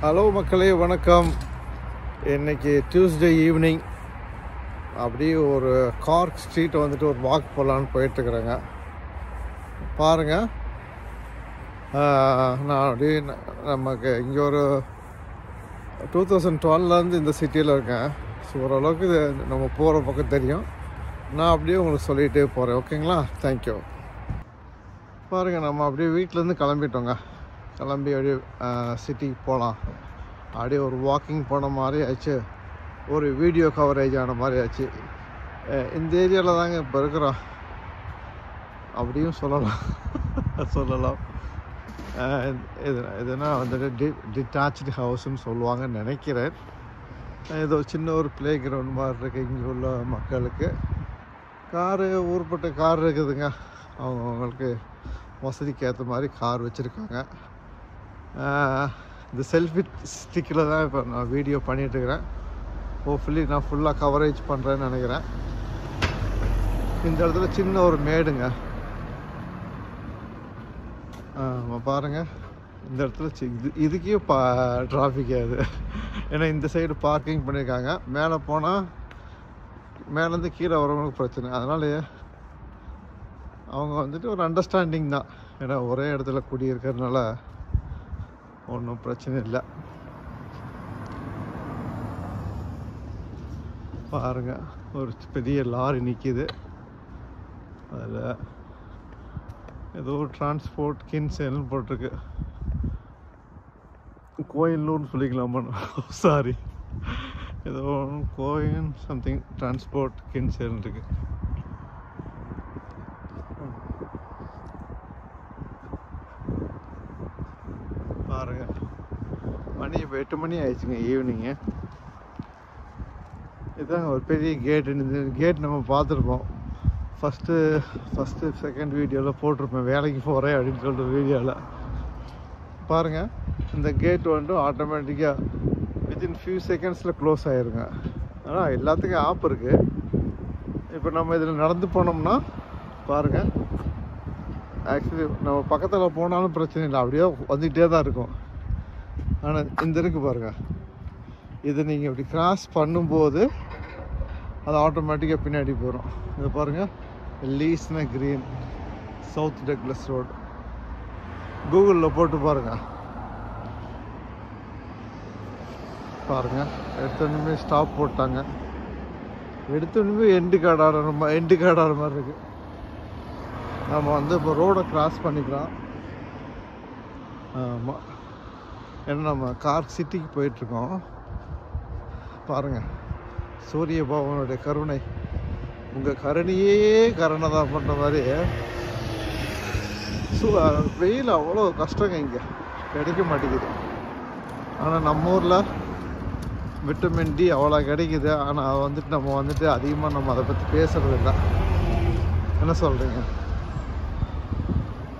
Hello மக்களே, வணக்கம். இன்றைக்கி டியூஸ்டே ஈவினிங் அப்படியே ஒரு கார்க் ஸ்ட்ரீட்டை வந்துட்டு ஒரு வாக் போகலான்னு போயிட்டுருக்குறேங்க. பாருங்கள், நான் அப்படியே நமக்கு இங்கே ஒரு 2012 இந்த சிட்டியில் இருக்கேன். ஸோ ஓரளவுக்கு இது நம்ம போகிற பக்கம் தெரியும். நான் அப்படியே உங்களுக்கு சொல்லிகிட்டே போகிறேன். ஓகேங்களா? தேங்க்யூ. பாருங்கள், நம்ம அப்படியே வீட்டிலேருந்து கிளம்பிட்டோங்க. கிளம்பி அப்படியே சிட்டிக்கு போகலாம். அப்படியே ஒரு வாக்கிங் போன மாதிரி ஆச்சு, ஒரு வீடியோ கவரேஜ் ஆன மாதிரி ஆச்சு. இந்த ஏரியாவில் தாங்க இப்போ இருக்கிறோம் அப்படியும் சொல்லலாம். இதுனா வந்துட்டு டிட்டாச்சு ஹவுஸ்ன்னு சொல்லுவாங்கன்னு நினைக்கிறேன். ஏதோ சின்ன ஒரு ப்ளே கிரவுண்ட் மாதிரி இருக்குது இங்கே உள்ள மக்களுக்கு. ஊர்பட்ட கார் இருக்குதுங்க. அவங்களுக்கு வசதிக்கு ஏற்ற மாதிரி கார் வச்சுருக்காங்க. இந்த செல்ஃபி ஸ்டிக்கில் தான் இப்போ நான் வீடியோ பண்ணிகிட்ருக்கிறேன். ஹோப்ஃபுல்லி நான் ஃபுல்லாக கவரேஜ் பண்ணுறேன்னு நினைக்கிறேன். இந்த இடத்துல சின்ன ஒரு மேடுங்க. பாருங்கள், இந்த இடத்துல இதுக்கே டிராஃபிக் ஆகுது. ஏன்னா இந்த சைடு பார்க்கிங் பண்ணியிருக்காங்க. மேலே போனால் மேலேருந்து கீழே வரவங்களுக்கு பிரச்சனை. அதனால் அவங்க வந்துட்டு ஒரு அண்டர்ஸ்டாண்டிங் தான். ஏன்னா ஒரே இடத்துல குடியிருக்கிறதுனால ஒன்றும் பிரச்சனை இல்லை. பாருங்க, ஒரு பெரிய லாரி நிற்கிது. அதில் ஏதோ டிரான்ஸ்போர்ட் கின்சேல்னு போட்டிருக்கு. கோயிலூர்னு சொல்லிக்கலாமா? சாரி, ஏதோ கோயில் சம்திங் டிரான்ஸ்போர்ட் கின்சேல்னு இருக்கு. பாருங்க, மணி இப்போ 8 மணி ஆயிடுச்சுங்க ஈவினிங்கு. இதுதாங்க ஒரு பெரிய கேட்டு. இந்த கேட் நம்ம பார்த்துருப்போம். ஃபஸ்ட்டு செகண்ட் வீடியோவில் போட்டிருப்பேன், வேலைக்கு போகிறேன் அப்படின்னு சொல்லிட்டு வீடியோவில். பாருங்கள், இந்த கேட் வந்துட்டு ஆட்டோமேட்டிக்காக வித்தின் ஃபியூ செகண்ட்ஸில் க்ளோஸ் ஆகிருங்க. ஆனால் எல்லாத்துக்கும் ஆப் இருக்குது. இப்போ நம்ம இதில் நடந்து போனோம்னா பாருங்கள், ஆக்சுவலி நம்ம பக்கத்தில் போனாலும் பிரச்சனை இல்லை, அப்படியே வந்துக்கிட்டே தான் இருக்கும். ஆனால் இந்த இருக்கு பாருங்கள், இதை நீங்கள் இப்படி கிராஸ் பண்ணும்போது அது ஆட்டோமேட்டிக்காக பின்னாடி போயிடும். இதை பாருங்கள், லீஸ்னா கிரீன், சவுத் டக்லஸ் ரோடு. கூகுளில் போட்டு பாருங்கள். எடுத்தோடனே ஸ்டாப் போட்டாங்க. எடுத்தோடனே எண்டு கார்டு ஆடுற மாதிரி இருக்குது. நம்ம வந்து இப்போ ரோடை கிராஸ் பண்ணிக்கலாம். ஆமாம், ஏன்னா நம்ம கார்க் சிட்டிக்கு போயிட்டுருக்கோம். பாருங்கள், சூரிய பகவானுடைய கருணை, உங்கள் கருணையே கருணை தான் பண்ணுற மாதிரி. வெயில் அவ்வளோ கஷ்டங்க, இங்கே கிடைக்க மாட்டேங்குது. ஆனால் நம்ம ஊரில் விட்டமின் டி அவ்வளோ கிடைக்குது. ஆனால் அதை வந்துட்டு நம்ம வந்துட்டு அதிகமாக நம்ம அதை பற்றி பேசுகிறது இல்லை. என்ன சொல்கிறீங்க?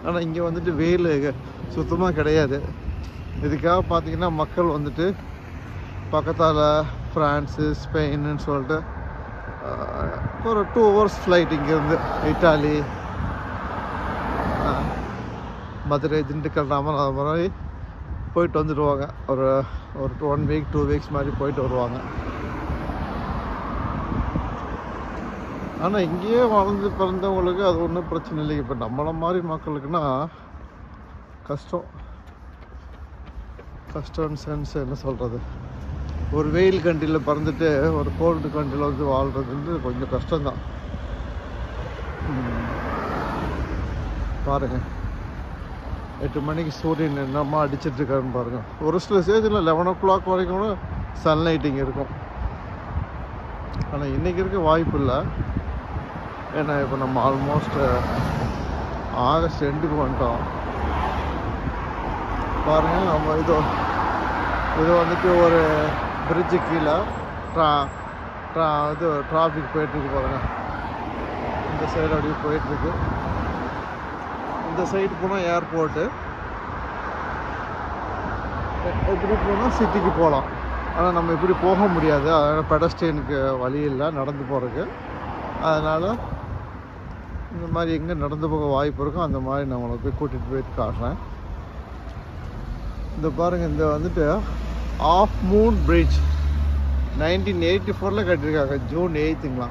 ஆனால் இங்கே வந்துட்டு வெயில் சுத்தமாக கிடையாது. இதுக்காக பார்த்திங்கன்னா மக்கள் வந்துட்டு பக்கத்தால் ஃப்ரான்ஸு, ஸ்பெயின்னு சொல்லிட்டு ஒரு 2 hours ஃப்ளைட் இங்கேருந்து இட்டாலி, மதுரை, திண்டுக்கல், ராமநாதபுரம் மாதிரி போயிட்டு வந்துடுவாங்க. ஒரு 1 week 2 weeks மாதிரி போயிட்டு வருவாங்க. ஆனால் இங்கேயே வாழ்ந்து பிறந்தவங்களுக்கு அது ஒன்றும் பிரச்சனை இல்லை. இப்போ நம்மளை மாதிரி மக்களுக்குன்னா கஷ்டம் சென்ஸ் என்ன சொல்கிறது, ஒரு வெயில் கண்ட்ரியில் பிறந்துட்டு ஒரு கோல்டு கண்ட்ரியில் வந்து வாழ்கிறது கொஞ்சம் கஷ்டம்தான். பாருங்கள், 8 மணிக்கு சூரியன் என்னமா அடிச்சிட்ருக்காருன்னு பாருங்கள். ஒரு சில ஸ்டேஜில் 11 o'clock வரைக்கும் கூட சன்லைட்டிங் இருக்கும். ஆனால் இன்றைக்கி இருக்க வாய்ப்பு இல்லை. ஏன்னா இப்போ நம்ம ஆல்மோஸ்ட் ஆகஸ்ட் எண்டுக்கு வந்துட்டோம். பாருங்கள், நம்ம இது வந்துட்டு ஒரு பிரிட்ஜு கீழே டிராஃபிக் போயிட்டுருக்கு பாருங்கள். இந்த சைடு அப்படியே போயிட்டுருக்கு. இந்த சைடு போனால் ஏர்போர்ட்டு, இப்படி போனால் சிட்டிக்கு போகலாம். ஆனால் நம்ம இப்படி போக முடியாது. அதனால் பெடஸ்ட்ரியனுக்கு வழி இல்லை நடந்து போகிறதுக்கு. அதனால் இந்த மாதிரி எங்கே நடந்து போக வாய்ப்பு இருக்கோ அந்த மாதிரி நான் உங்களை போய் கூட்டிகிட்டு போயிட்டு காட்டுறேன். இந்த பாருங்கள், இந்த வந்துட்டு ஆஃப் மூன் பிரிட்ஜ் 1984 கட்டியிருக்காங்க. ஜூன் 8ங்களா.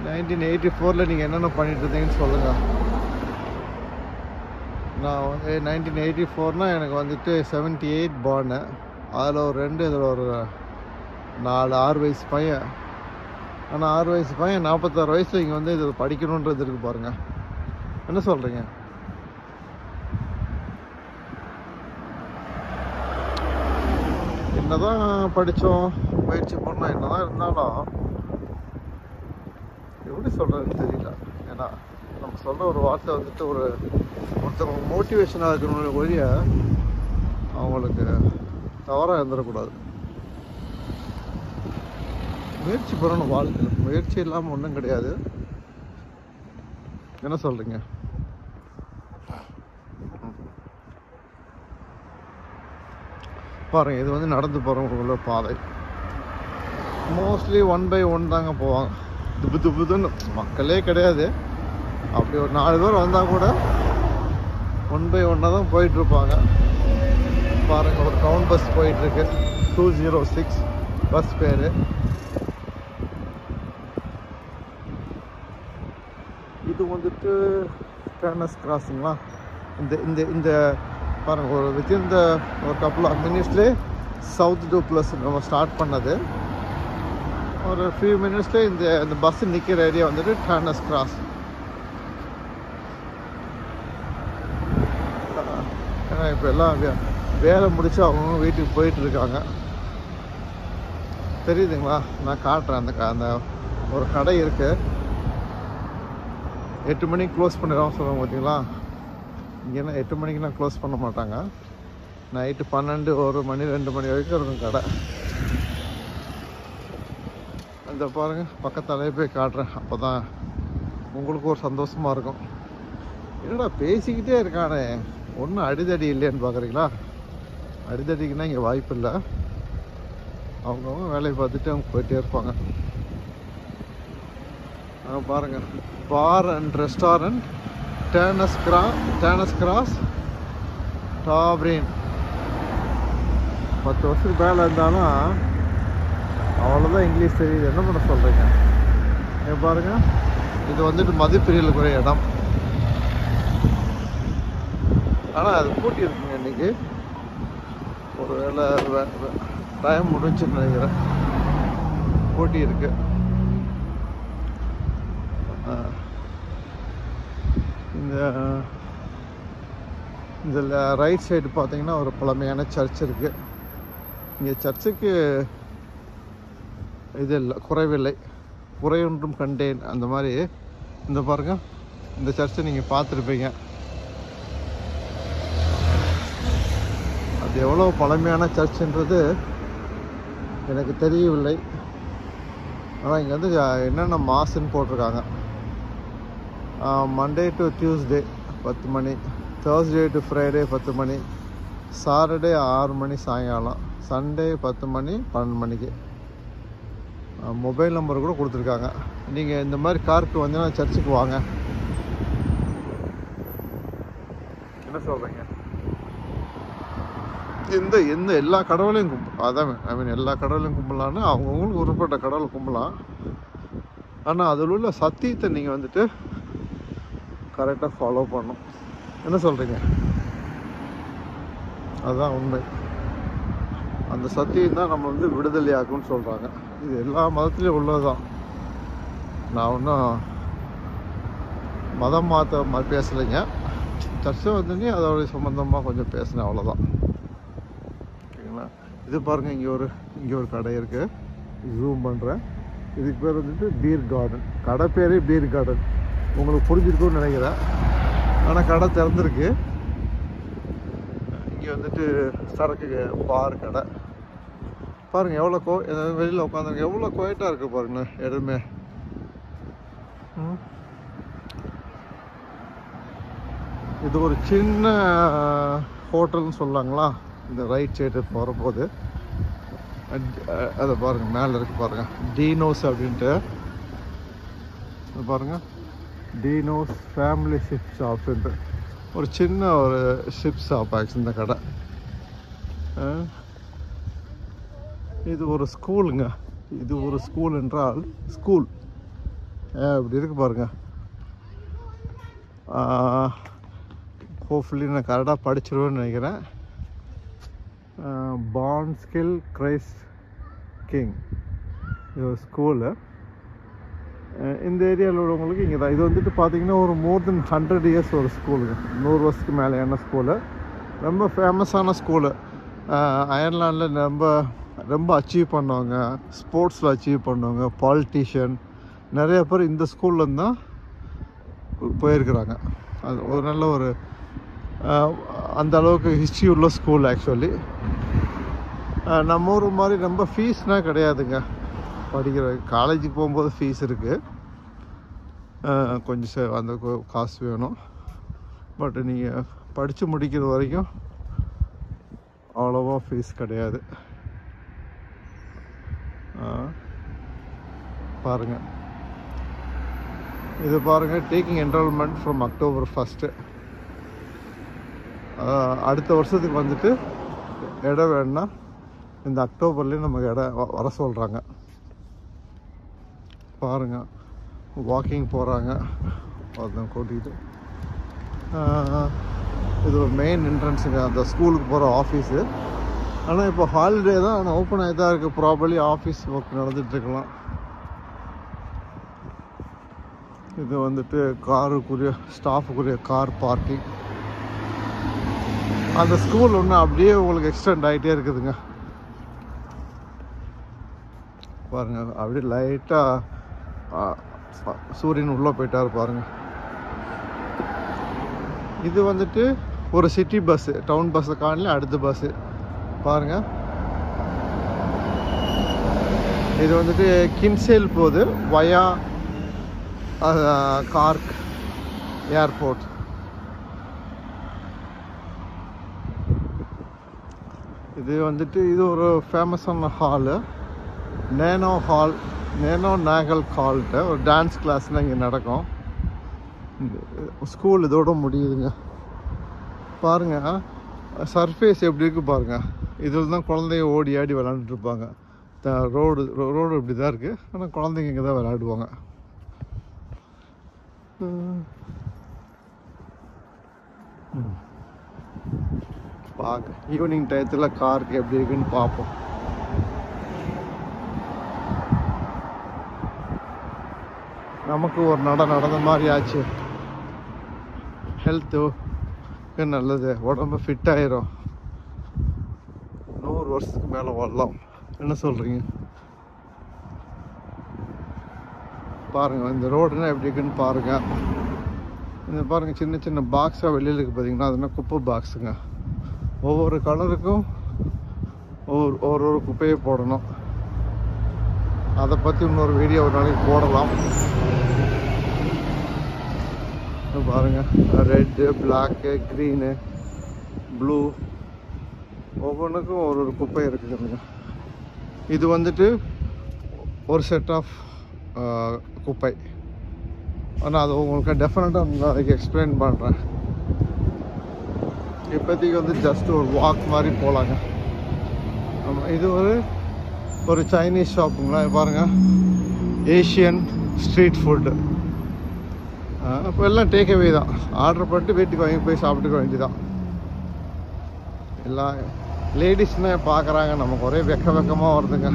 1984 நீங்கள் என்னென்ன பண்ணிட்டு இருந்தீங்கன்னு சொல்லுங்கள். நான் வந்து 1984 எனக்கு வந்துட்டு 78 பார்னு. அதில் ஒரு 2, இதில் ஒரு 4, 6 வயசு பையன். ஆனால் 6 வயசு பையன் 46 வயசில் இங்கே வந்து இது படிக்கணுன்றது இருக்குது பாருங்கள். என்ன சொல்கிறீங்க? என்னதான் படித்தோம், முயற்சி பண்ணோம், என்னதான் இருந்தாலும் எப்படி சொல்கிறதுன்னு தெரியல. ஏன்னா நம்ம சொல்கிற ஒரு வார்த்தை வந்துட்டு ஒருத்தவங்க மோட்டிவேஷனாக இருக்கணும் ஒழிய அவங்களுக்கு தவறாக இருந்துடக்கூடாது. முயற்சி பண்ணணும் வாழ்க்கையில். முயற்சி இல்லாமல் ஒன்றும் கிடையாது. என்ன சொல்கிறீங்க? பாருங்கள், இது வந்து நடந்து போகிறவங்களுக்குள்ள பாதை. மோஸ்ட்லி 1 by 1 தாங்க போவாங்க. துப்புதுன்னு மக்களே கிடையாது. அப்படி ஒரு 4 பேர் வந்தால் கூட 1 by 1 தான் போயிட்டுருப்பாங்க. பாருங்கள், ஒரு டவுன் பஸ் போயிட்டுருக்கு. 206 பஸ் பேர். இது வந்துட்டு டர்னஸ் கிராசிங்களா. இந்த இந்த இந்த பாருங்கள், ஒரு வித்தின் ஒரு கப்புள் ஆஃப் மினிட்ஸ்லேயே சவுத் டூப்ளஸ் நம்ம ஸ்டார்ட் பண்ணது. ஒரு ஃபியூ மினிட்ஸ்லேயே இந்த பஸ் நிற்கிற ஏரியா வந்துட்டு டர்னஸ் கிராஸ். ஏன்னா இப்போ எல்லாம் வேலை முடிச்சு அவங்க வீட்டுக்கு போயிட்டுருக்காங்க. தெரியுதுங்களா? நான் காட்டுறேன். அந்த ஒரு கடை இருக்குது. 8 மணிக்கு க்ளோஸ் பண்ணிடுவோம் சொல்லுவாங்க பார்த்தீங்களா. இங்கேனா 8 மணிக்கெலாம் க்ளோஸ் பண்ண மாட்டாங்க. நைட்டு 12, 1 மணி, 2 மணி வரைக்கும் இருக்கும் கடை. இந்த பாருங்கள், பக்கத்தாலே போய் காட்டுறேன். அப்போ தான் உங்களுக்கு ஒரு சந்தோஷமாக இருக்கும். என்னடா பேசிக்கிட்டே இருக்கானே, ஒன்றும் அடிதடி இல்லைன்னு பார்க்குறீங்களா? அடிதடிக்குன்னா இங்கே வாய்ப்பு இல்லை. அவங்கவுங்க வேலையை பார்த்துட்டு அவங்க போயிட்டே இருப்பாங்க. பாருங்கள், பார் அண்ட் ரெஸ்டாரண்ட் டர்னஸ் கிராஸ் டாப்ரின். 10 வருஷத்துக்கு மேலே இருந்தாலும் அவ்வளோதான் இங்கிலீஷ் தெரியுது. என்ன பண்ண சொல்கிறீங்க? பாருங்கள், இது வந்துட்டு மதிப்பிரியலுக்குரிய இடம். ஆனால் அது பூட்டி இருக்குங்க இன்றைக்கி. ஒரு வேளை டைம் முடிஞ்சுன்னு நினைக்கிறேன். பூட்டி இருக்கு. இந்த ரைட் சைடு பார்த்தீங்கன்னா ஒரு பழமையான சர்ச் இருக்குது. இங்கே சர்ச்சுக்கு இது இல்லை, குறைவில்லை, குறையொன்றும் கண்டேன் அந்த மாதிரி. இந்த பாருங்கள், இந்த சர்ச்சை நீங்கள் பார்த்துருப்பீங்க. அது எவ்வளோ பழமையான சர்ச்சுன்றது எனக்கு தெரியவில்லை. ஆனால் இங்கே வந்து என்னென்ன மாசுன்னு போட்டிருக்காங்க. மண்டே டு டியூஸ்டே 10 மணி, தேர்ஸ்டே டு ஃப்ரைடே 10 மணி, சாட்டர்டே 6 மணி சாயங்காலம், சண்டே 10 மணி 12 மணிக்கு. மொபைல் நம்பர் கூட கொடுத்துருக்காங்க. நீங்கள் இந்த மாதிரி காருக்கு வந்தீங்கன்னா சர்ச்சுக்கு வாங்க. என்ன சொல்கிறீங்க? எந்த எல்லா கடவுளையும் அதான் எல்லா கடவுளையும் கும்பலான்னு அவங்கவுங்களுக்கு உருப்பட்ட கடவுளை கும்பலாம். ஆனால் அதில் உள்ள சத்தியத்தை நீங்கள் வந்துட்டு கரெக்டாக ஃபாலோ பண்ணணும். என்ன சொல்கிறீங்க? அதுதான் உண்மை. அந்த சத்தியம் தான் நம்ம வந்து விடுதலையாக்குன்னு சொல்கிறாங்க. இது எல்லா மதத்துலேயும் உள்ளது தான். நான் ஒன்றும் மதம் மாற்ற பேசலைங்க. சர்ச்சை வந்துங்க அதோடைய சம்மந்தமாக கொஞ்சம் பேசினேன், அவ்வளோதான். ஓகேங்களா? இது பாருங்கள், இங்கே ஒரு கடை இருக்குது. ஜூம் பண்ணுறேன். இதுக்கு பேர் வந்துட்டு பீர் கார்டன். கடை பேரே பீர் கார்டன். உங்களுக்கு புரிஞ்சிருக்கும்னு நினைக்கிறேன். ஆனால் கடை திறந்துருக்கு. இங்கே வந்துட்டு சரக்கு பார் கடை. பாருங்கள் எவ்வளோ வெளியில் உட்காந்துருக்கு. எவ்வளோ குவைட்டாக இருக்குது பாருங்கள் இடமே. இது ஒரு சின்ன ஹோட்டல்னு சொல்லாங்களா இந்த ரைட் சைடு போகிறபோது. அதை பாருங்கள், மேலே இருக்குது பாருங்கள், டீனோஸ் அப்படின்ட்டு. அது பாருங்கள், டீனோஸ் ஃபேமிலி ஷிப் ஷாப்ன்ட்டு ஒரு சின்ன ஒரு ஷிப் ஷாப் ஆக்சுவலி இந்த கடை. இது ஒரு ஸ்கூலுங்க. இது ஒரு ஸ்கூல் என்றால் ஸ்கூல் இப்படி இருக்கு பாருங்க. ஹோப்ஃபுல்லி நான் கரெக்டாக படிச்சிருவேன்னு நினைக்கிறேன். பான்ஸ்கில் கிரைஸ்ட் கிங் இது ஒரு ஸ்கூலு. இந்த ஏரியாவில் உள்ளவங்களுக்கு இங்கே தான். இது வந்துட்டு பார்த்தீங்கன்னா ஒரு மோர் தென் 100 இயர்ஸ் ஒரு ஸ்கூலுங்க. 100 வருஷத்துக்கு மேலேயான ஸ்கூலு. ரொம்ப ஃபேமஸான ஸ்கூலு. அயர்லாண்டில் ரொம்ப அச்சீவ் பண்ணுவாங்க, ஸ்போர்ட்ஸில் அச்சீவ் பண்ணுவாங்க, பாலிட்டிஷியன் நிறைய பேர் இந்த ஸ்கூல்லேருந்து தான் போயிருக்கிறாங்க. அது ஒரு நல்ல ஒரு அந்த அளவுக்கு ஹிஸ்ட்ரி உள்ள ஸ்கூல் ஆக்சுவலி. நம்ம ஊர் மாதிரி ரொம்ப ஃபீஸ்னால் கிடையாதுங்க. படிக்கிற காலேஜுக்கு போகும்போது ஃபீஸ் இருக்குது, கொஞ்சம் அந்த காசு வேணும். பட் நீங்கள் படித்து முடிக்கிற வரைக்கும் அவ்வளோவா ஃபீஸ் கிடையாது. பாருங்கள், இது பாருங்கள், டேக்கிங் என்ரோல்மெண்ட் ஃப்ரம் October 1. அடுத்த வருஷத்துக்கு வந்துட்டு இடம் வேணுன்னா இந்த அக்டோபர்லேயும் நமக்கு இடம் வர சொல்கிறாங்க. பாருங்கள், வாக்கிங் போகிறாங்க ஒருத்தன் கூட்டிகிட்டு. இது ஒரு மெயின் என்ட்ரன்ஸுங்க அந்த ஸ்கூலுக்கு போகிற ஆஃபீஸு. ஆனால் இப்போ ஹாலிடே தான், ஆனால் ஓப்பன் ஆகி தான் இருக்குது. ப்ராபர்லி ஆஃபீஸ் ஒர்க் நடந்துகிட்ருக்கலாம். இது வந்துட்டு காருக்குரிய ஸ்டாஃபுக்குரிய கார் பார்க்கிங். அந்த ஸ்கூல் ஒன்று அப்படியே உங்களுக்கு எக்ஸ்டெண்ட் ஆகிட்டே இருக்குதுங்க. பாருங்கள், அப்படியே லைட்டாக சூரியன் உள்ளே போயிட்டார் பாருங்கள். இது வந்துட்டு ஒரு சிட்டி பஸ்ஸு, டவுன் பஸ்ஸை காணல அடுத்த பஸ்ஸு பாருங்கள். இது வந்துட்டு கின்சேல் போகுது வயா கார்க் ஏர்போர்ட். இது வந்துட்டு இது ஒரு ஃபேமஸான ஹாலு, நேனோ நாகல் ஹால்கிட்ட ஒரு டான்ஸ் கிளாஸ்னால் இங்கே நடக்கும். ஸ்கூல் இதோட முடியுதுங்க. பாருங்கள் சர்ஃபேஸ் எப்படி இருக்குது பாருங்கள். இதில் தான் குழந்தைங்க ஓடி ஆடி விளாண்டுட்ருப்பாங்க. ரோடு இப்படி தான் இருக்குது, ஆனால் குழந்தைங்க இங்கே தான் விளையாடுவாங்க. பார்க்க ஈவினிங் டயத்தில் காருக்கு எப்படி இருக்குன்னு பார்ப்போம். நமக்கு ஒரு நடந்த மாதிரி ஆச்சு. ஹெல்த்து நல்லது, உடம்பு ஃபிட் ஆயிரும். 100 வருஷத்துக்கு மேலே வாழலாம். என்ன சொல்கிறீங்க? பாருங்கள் இந்த ரோடுனா எப்படி இருக்குன்னு பாருங்கள். இந்த பாருங்கள் சின்ன சின்ன பாக்ஸாக வெளியில் இருக்குது பார்த்தீங்கன்னா, அதுனா குப்பை பாக்ஸுங்க. ஒவ்வொரு கலருக்கும் ஒவ்வொரு குப்பையை போடணும். அதை பற்றி இன்னொரு வீடியோ ஒரு நாளைக்கு போடலாம். பாருங்கள் ரெட்டு, பிளாக்கு, க்ரீனு, ப்ளூ ஒவ்வொன்றுக்கும் ஒரு குப்பை இருக்குதுங்க. இது வந்துட்டு ஒரு செட் ஆஃப் குப்பை. ஆனால் அது உங்களுக்கு டெஃபினட்டாக நாளைக்கு எக்ஸ்பிளைன் பண்ணுறேன். இப்போதைக்கு வந்து ஜஸ்ட் ஒரு வாக் மாதிரி போகலாங்க. ஆமாம், இது ஒரு சைனீஸ் ஷாப்புங்களா. பாருங்கள் ஏஷியன் ஸ்ட்ரீட் ஃபுட்டு. இப்போ எல்லாம் டேக் அவே தான், ஆர்டர் பண்ணிட்டு வீட்டுக்கு வாங்கி போய் சாப்பிட்டுக்க வேண்டியதான். எல்லாம் லேடிஸ்னால் பார்க்குறாங்க, நமக்கு ஒரே வெக்கமாக வருதுங்க.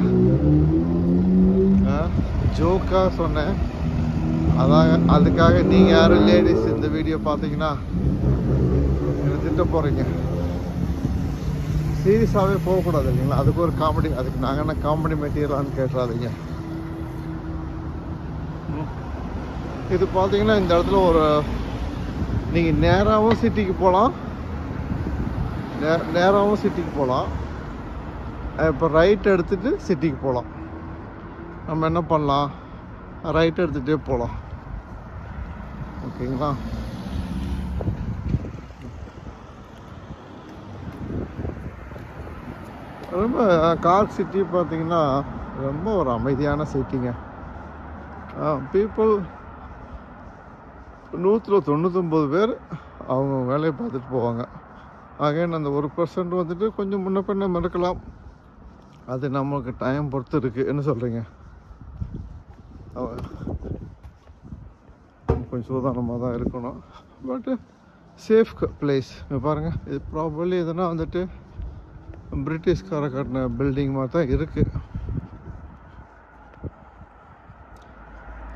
ஜோக்காக சொன்னேன், அதான் அதுக்காக நீங்கள் யாரும் லேடிஸ் இந்த வீடியோ பார்த்தீங்கன்னா என்ன திட்ட போகிறீங்க. சீரியஸாகவே போகக்கூடாது இல்லைங்களா, அதுக்கு ஒரு காமெடி. அதுக்கு நாங்கள் என்ன காமெடி மெட்டீரியலான்னு கேட்டுறாதீங்க. இது பார்த்தீங்கன்னா இந்த இடத்துல நீங்கள் நேராகவும் சிட்டிக்கு போகலாம், நேராகவும் சிட்டிக்கு போகலாம். இப்போ ரைட் எடுத்துகிட்டு சிட்டிக்கு போகலாம். நம்ம என்ன பண்ணலாம், ரைட் எடுத்துகிட்டே போகலாம். ஓகேங்களா? ரொம்ப கார்க் சிட்டி பார்த்தீங்கன்னா ரொம்ப ஒரு அமைதியான சிட்டிங்க. பீப்புள் 199 பேர் அவங்க வேலையை பார்த்துட்டு போவாங்க. அகைன் அந்த 1% வந்துட்டு கொஞ்சம் முன்ன பின்ன மறக்கலாம். அது நமக்கு டைம் பொறுத்து இருக்குது. என்ன சொல்கிறீங்க? கொஞ்சம் சூதானமாக தான் இருக்கணும். பட்டு சேஃப் பிளேஸ். பாருங்கள், இது ப்ராபர்லி எதுனா வந்துட்டு பிரிட்டிஷ்கார கட்டின பில்டிங் மாதிரி தான் இருக்குது.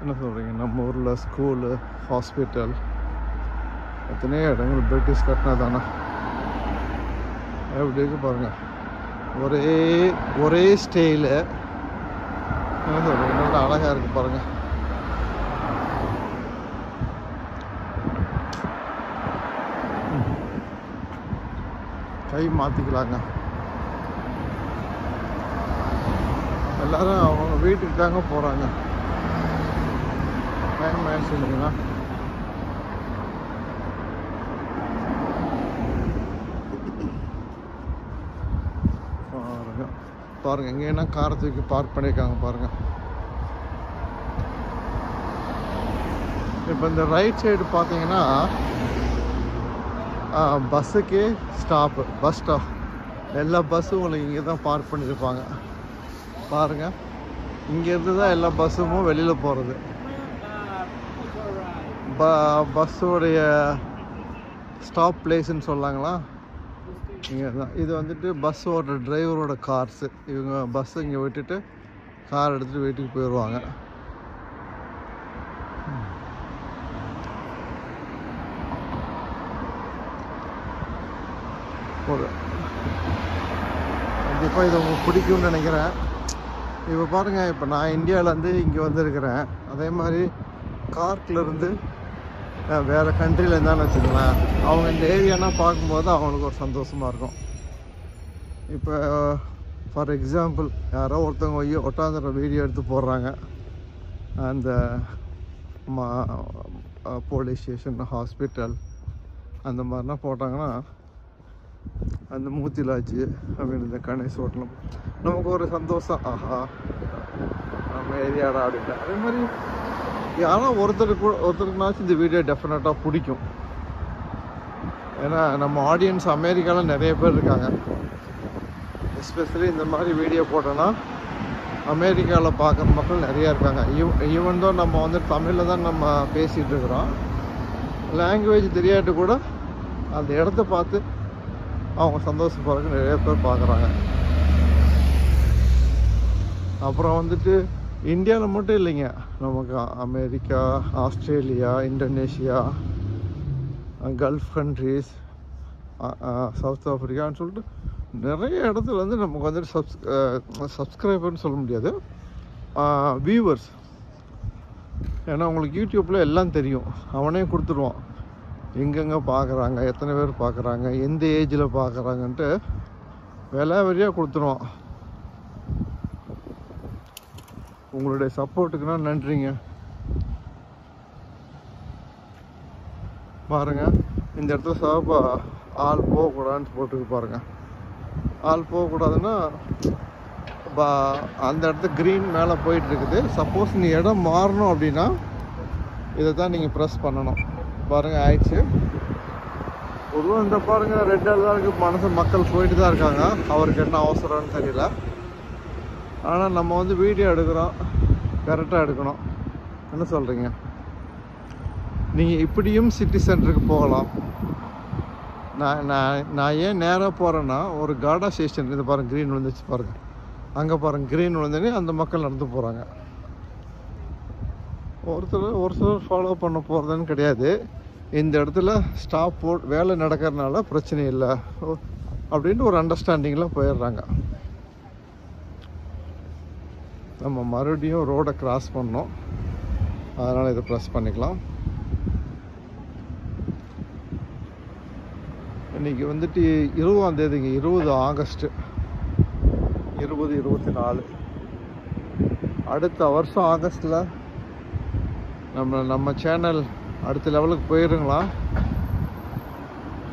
என்ன சொல்கிறீங்க? நம்ம ஊரில் ஸ்கூலு, ஹாஸ்பிட்டல், எத்தனையோ இடங்கள் பிரிட்டிஷ் கட்டினா தானே. எப்படி இருக்கு பாருங்கள், ஒரே ஸ்டைலு. என்ன சொல்கிறீங்க? நல்லா அழகாக இருக்குது பாருங்கள். கை மாற்றிக்கலாங்க. எல்லோரும் அவங்க வீட்டுக்கு தாங்க போகிறாங்க. டைம் சொல்லுங்களா? பாருங்கள், எங்கேன்னா காரை தூக்கி பார்க் பண்ணியிருக்காங்க பாருங்கள். இப்போ இந்த ரைட் சைடு பார்த்தீங்கன்னா பஸ்ஸுக்கே ஸ்டாப்பு, பஸ் ஸ்டாப். எல்லா பஸ்ஸும் உங்களுக்கு இங்கே தான் பார்க் பண்ணியிருப்பாங்க பாருங்கள். இங்கேருந்து தான் எல்லா பஸ்ஸும் வெளியில் போகிறது. பஸ்ஸோடைய ஸ்டாப் பிளேஸ்ன்னு சொல்லாங்களா, இங்கே தான். இது வந்துட்டு பஸ்ஸோட டிரைவரோட கார்ஸு. இவங்க பஸ்ஸை இங்கே விட்டுட்டு கார் எடுத்துகிட்டு வீட்டுக்கு போயிடுவாங்க. கண்டிப்பாக இது உங்களுக்கு பிடிக்கும்னு நினைக்கிறேன். இப்போ பாருங்கள், இப்போ நான் இந்தியாவிலேருந்து இங்கே வந்திருக்கிறேன். அதே மாதிரி கார்க்லேருந்து வேறு கண்ட்ரியில் இருந்தான்னு வச்சுக்கலாம், அவங்க இந்த ஏரியானா பார்க்கும்போது அவங்களுக்கு ஒரு சந்தோஷமாக இருக்கும். இப்போ ஃபார் எக்ஸாம்பிள், யாரோ ஒருத்தவங்க ஒட்டாந்துற வீடியோ எடுத்து போடுறாங்க. அந்த போலீஸ் ஸ்டேஷன், ஹாஸ்பிட்டல் அந்த மாதிரிலாம் போட்டாங்கன்னா அந்த மூத்திலாச்சு அப்படின்னு இந்த கணேஷ் ஓட்டலாம் நமக்கு ஒரு சந்தோஷம். ஆஹா, நம்ம ஏரியாடா அப்படின்ட்டு. அதே மாதிரி யாரோ ஒருத்தருக்குனாச்சும் இந்த வீடியோ டெஃபினட்டாக பிடிக்கும். ஏன்னா நம்ம ஆடியன்ஸ் அமெரிக்காவில் நிறைய பேர் இருக்காங்க. எஸ்பெஷலி இந்த மாதிரி வீடியோ போட்டோன்னா அமெரிக்காவில் பார்க்குற மக்கள் நிறையா இருக்காங்க. ஈவன் தான் நம்ம வந்து தமிழில் தான் நம்ம பேசிகிட்டு இருக்கிறோம். லாங்குவேஜ் தெரியாட்டு கூட அந்த இடத்த பார்த்து அவங்க சந்தோஷப்படுறதுக்கு நிறைய பேர் பார்க்குறாங்க. அப்புறம் வந்துட்டு இந்தியாவில் மட்டும் இல்லைங்க, நமக்கு America, Australia, Indonesia, gulf countries, south ஆஃப்ரிக்கான்னு சொல்லிட்டு நிறைய இடத்துல வந்து நமக்கு வந்துட்டு சப்ஸ்கிரைபர்னு சொல்ல முடியாது, வியூவர்ஸ். ஏன்னா உங்களுக்கு யூடியூப்பில் எல்லாம் தெரியும், அவனே கொடுத்துருவான் எங்கெங்கே பார்க்குறாங்க, எத்தனை பேர் பார்க்குறாங்க, எந்த ஏஜில் பார்க்குறாங்கன்ட்டு விலை வரியாக கொடுத்துருவான். உங்களுடைய சப்போர்ட்டுக்குன்னா நன்றிங்க. பாருங்கள், இந்த இடத்துல சாப்பா ஆள் போகக்கூடாதுன்னு போட்டுக்கு பாருங்கள். ஆள் போகக்கூடாதுன்னா அந்த இடத்துல க்ரீன் மேலே போயிட்டுருக்குது. சப்போஸ் நீ இடம் மாறணும் அப்படின்னா இதை தான் நீங்கள் ப்ரெஸ் பண்ணணும். பாருங்கள், ஆயிடுச்சு. பொதுவாக இந்த பாருங்கள், ரெட்டாக தான் இருக்குது. மனசு மக்கள் போயிட்டு தான் இருக்காங்க. அவருக்கு என்ன அவசரம்னு தெரியல. ஆனால் நம்ம வந்து வீடியோ எடுக்கிறோம், கரெக்டாக எடுக்கணும். என்ன சொல்கிறீங்க? நீங்கள் இப்படியும் சிட்டி சென்டருக்கு போகலாம். நான் ஏன் நேராக போகிறேன்னா, ஒரு கார்டா ஸ்டேஷன் இது பாருங்கள், க்ரீன் விழுந்துச்சு பாருங்கள். அங்கே பாருங்கள், க்ரீன் விழுந்தோடனே அந்த மக்கள் நடந்து போகிறாங்க. ஒரு சிலர் ஃபாலோ பண்ண போகிறதுன்னு கிடையாது. இந்த இடத்துல ஸ்டாப் வேலை நடக்கிறதுனால பிரச்சனை இல்லை அப்படின்ட்டு ஒரு அண்டர்ஸ்டாண்டிங்கில் போயிடுறாங்க. நம்ம மறுபடியும் ரோடை கிராஸ் பண்ணோம், அதனால் இதை ப்ரெஸ் பண்ணிக்கலாம். இன்றைக்கி வந்துட்டு 20ஆம் தேதிங்க, 20 ஆகஸ்ட்டு 2024. அடுத்த வருஷம் ஆகஸ்ட்டில் நம்ம சேனல் அடுத்த லெவலுக்கு போயிருங்களா?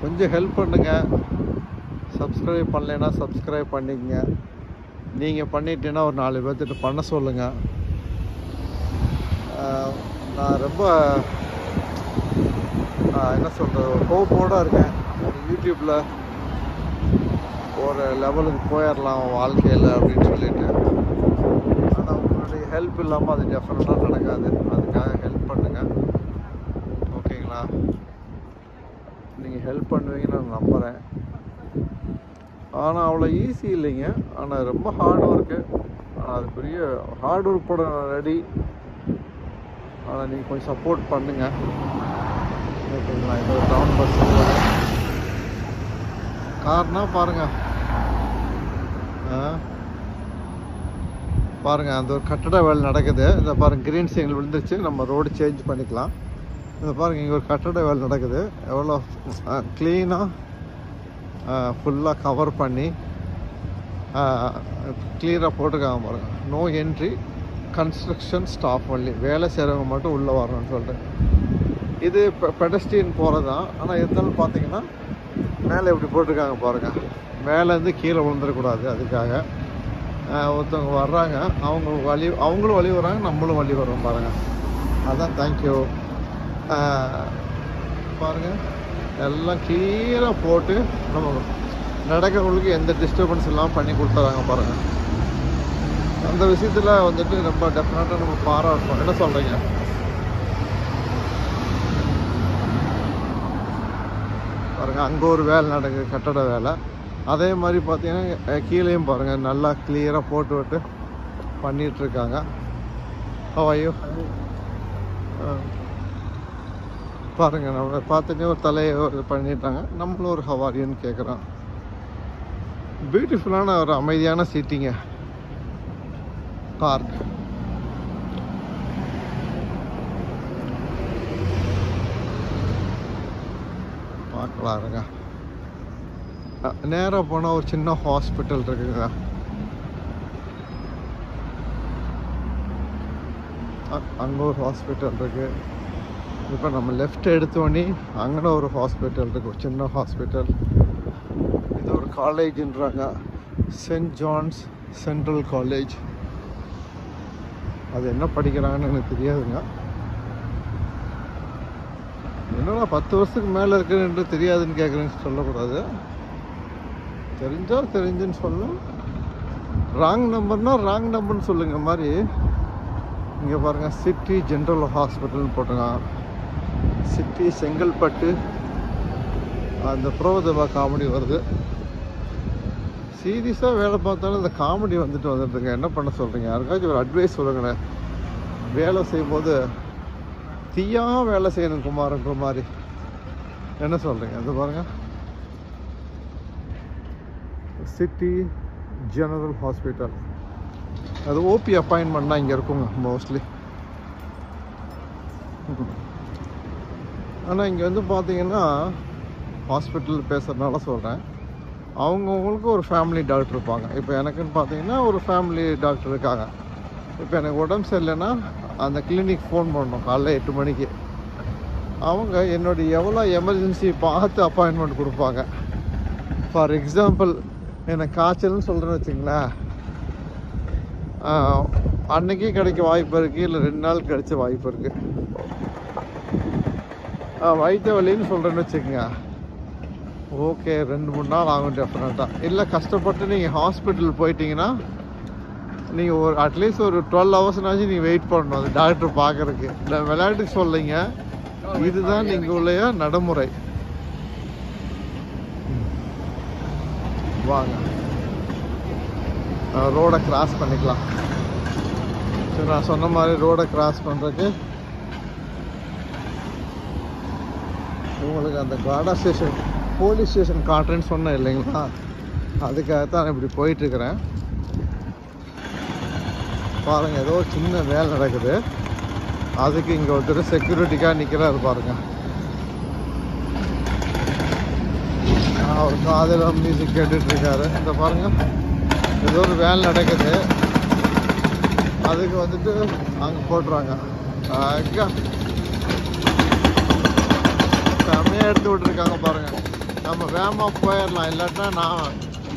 கொஞ்சம் ஹெல்ப் பண்ணுங்கள். சப்ஸ்கிரைப் பண்ணலைன்னா சப்ஸ்கிரைப் பண்ணிக்கங்க. நீங்கள் பண்ணிட்டீங்கன்னா ஒரு 4 பேர்த்திட்ட பண்ண சொல்லுங்கள். நான் ரொம்ப என்ன சொல்கிறது, ஒரு ஹோப்போடு இருக்கேன். ஒரு யூடியூப்பில் ஒரு லெவலுக்கு போயிடலாம் வாழ்க்கையில் அப்படின்னு சொல்லிட்டு. ஆனால் உங்களுடைய ஹெல்ப் இல்லாமல் அது டெஃபினட்டாக நடக்காது. அதுக்காக ஹெல்ப் பண்ணுங்கள், ஓகேங்களா? நீங்கள் ஹெல்ப் பண்ணுவீங்கன்னு நான் நம்புகிறேன். ஆனால் அவ்வளோ ஈஸி இல்லைங்க. ஆனால் ரொம்ப ஹார்ட் ஒர்க்கு. அது பெரிய ஹார்ட் ஒர்க் போட ரெடி. ஆனால் நீங்கள் கொஞ்சம் சப்போர்ட் பண்ணுங்கள், ஓகேங்களா? இது ஒரு டவுன் பஸ் கார்னா பாருங்கள், பாருங்கள் அந்த ஒரு கட்டட வேலை நடக்குது. இந்த பாருங்கள் கிரீன் சிக்னல் விழுந்துருச்சு, நம்ம ரோடு சேஞ்ச் பண்ணிக்கலாம். இந்த பாருங்கள் இங்கே ஒரு கட்டட வேலை நடக்குது. எவ்வளோ க்ளீனாக ஃபுல்லாக கவர் பண்ணி கிளியராக போட்டிருக்காங்க பாருங்கள். No entry, construction staff only. வேலை செய்கிறவங்க மட்டும் உள்ளே வரணும்னு சொல்லிட்டு. இது பெடஸ்ட்ரியன் போகிறது தான். ஆனால் இருந்தாலும் பார்த்தீங்கன்னா மேலே எப்படி போட்டிருக்காங்க பாருங்கள். மேலேருந்து கீழே விழுந்துடக்கூடாது, அதுக்காக ஒருத்தவங்க வர்றாங்க, அவங்களும் வழி வர்றாங்க, நம்மளும் வழி வரோம் பாருங்கள். அதான் தேங்க்யூ. பாருங்கள் எல்லாம் கிளியராக போட்டு நம்ம நடக்கிறவங்களுக்கு எந்த டிஸ்டர்பன்ஸ் இல்லாமல் பண்ணி கொடுத்துறாங்க பாருங்கள். அந்த விஷயத்தில் வந்துட்டு ரொம்ப டெஃபினட்டாக நம்ம பாராட்டணும். என்ன சொல்கிறீங்க? பாருங்கள் அங்கே ஒரு வேலை நடக்குது, கட்டட வேலை. அதே மாதிரி பார்த்தீங்கன்னா கீழேயும் பாருங்கள் நல்லா கிளியராக போட்டு விட்டு பண்ணிகிட்ருக்காங்க. ஐயோ பாருங்கள், நம்ம பார்த்துட்டே ஒரு தலையை பண்ணிட்டாங்க. நம்மளும் ஒரு ஹவாரின்னு கேட்குறோம். பியூட்டிஃபுல்லான ஒரு அமைதியான சீட்டிங்க பார்க். பார்க்கலாம் இருங்க. நேராக போனால் ஒரு சின்ன ஹாஸ்பிட்டல் இருக்குங்க. அங்கே ஒரு ஹாஸ்பிட்டல் இருக்குது. இப்போ நம்ம லெஃப்ட் எடுத்தோடனே அங்கே ஒரு ஹாஸ்பிட்டல் இருக்குது, ஒரு சின்ன ஹாஸ்பிட்டல். இது ஒரு காலேஜுன்றாங்க, சென்ட் ஜான்ஸ் சென்ட்ரல் காலேஜ். அது என்ன படிக்கிறாங்கன்னு எனக்கு தெரியாதுங்க. என்னன்னா 10 வருஷத்துக்கு மேலே இருக்குன்னு தெரியாதுன்னு கேட்குறேன்னு சொல்லக்கூடாது. தெரிஞ்சால் தெரிஞ்சுன்னு சொல்லணும். ராங் நம்பர்னால் ராங் நம்பர்னு சொல்லுங்க மாதிரி. இங்கே பாருங்கள் சிட்டி ஜென்ரல் ஹாஸ்பிட்டல்னு போட்டிருக்காங்க. சிட்டி செங்கல்பட்டு. அந்த புரோதபா காமெடி வருது. சீரியஸாக வேலை பார்த்தாலும் இந்த காமெடி வந்துட்டுங்க. என்ன பண்ண சொல்கிறீங்க? யாருக்காச்சும் ஒரு அட்வைஸ் சொல்லுங்களேன். வேலை செய்யும்போது தீயாக வேலை செய்யணும் குமாரன்ற மாதிரி. என்ன சொல்கிறீங்க? அது பாருங்கள் சிட்டி ஜெனரல் ஹாஸ்பிட்டல். அது ஓபி அப்பாயின்மெண்ட்னா இங்கே இருக்குங்க மோஸ்ட்லி. ஆனால் இங்கே வந்து பார்த்தீங்கன்னா ஹாஸ்பிட்டல் பேசுகிறதுனால சொல்கிறேன், அவங்கவுங்களுக்கு ஒரு ஃபேமிலி டாக்டர் இருப்பாங்க. இப்போ எனக்குன்னு பார்த்தீங்கன்னா ஒரு ஃபேமிலி டாக்டர் இருக்காங்க. இப்போ எனக்கு உடம்பு சரியில்லைன்னா அந்த கிளினிக் ஃபோன் பண்ணணும் காலைல 8 மணிக்கு. அவங்க என்னுடைய எவ்வளோ எமர்ஜென்சி பார்த்து அப்பாயின்மெண்ட் கொடுப்பாங்க. ஃபார் எக்ஸாம்பிள் எனக்கு காய்ச்சல்னு சொல்கிறேன்னு வச்சுங்களேன், அன்னைக்கே கிடைக்க வாய்ப்பு இருக்குது, இல்லை 2 நாள் கிடைச்ச வாய்ப்பு இருக்குது. வயிற்று வலின்னு சொல்கிறேன்னு வச்சுக்கோங்க, ஓகே 2-3 நாள் ஆகும் டெஃபினட்டாக. இல்லை கஷ்டப்பட்டு நீங்கள் ஹாஸ்பிட்டல் போயிட்டீங்கன்னா நீங்கள் ஒரு அட்லீஸ்ட் ஒரு 12 ஹவர்ஸ்னாச்சும் நீங்கள் வெயிட் பண்ணணும் அது டாக்டர் பார்க்குறதுக்கு. இல்லை விளையாட்டுக்கு சொல்லிங்க, இதுதான் நீங்கள் உள்ள நடைமுறை. வாங்க ரோடை கிராஸ் பண்ணிக்கலாம். சரி, நான் சொன்ன மாதிரி ரோடை கிராஸ் பண்ணுறதுக்கு உங்களுக்கு அந்த காடா ஸ்டேஷன் போலீஸ் ஸ்டேஷன் காட்டுறேன்னு சொன்னேன் இல்லைங்களா, அதுக்காகத்தான் இப்படி போயிட்டுருக்கிறேன். பாருங்கள் ஏதோ சின்ன வேலை நடக்குது, அதுக்கு இங்கே ஒருத்தர் செக்யூரிட்டிக்காக நிற்கிறாரு பாருங்கள். அவர் காதில் மியூசிக் கேட்டுட்ருக்காரு. இந்த பாருங்கள் ஏதோ ஒரு வேலை நடக்குது, அதுக்கு வந்துட்டு அங்கே போட்டுறாங்க. செம்மையாக எடுத்து விட்டுருக்காங்க பாருங்கள். நம்ம வேகமாக போயிடலாம், இல்லாட்டினா நான்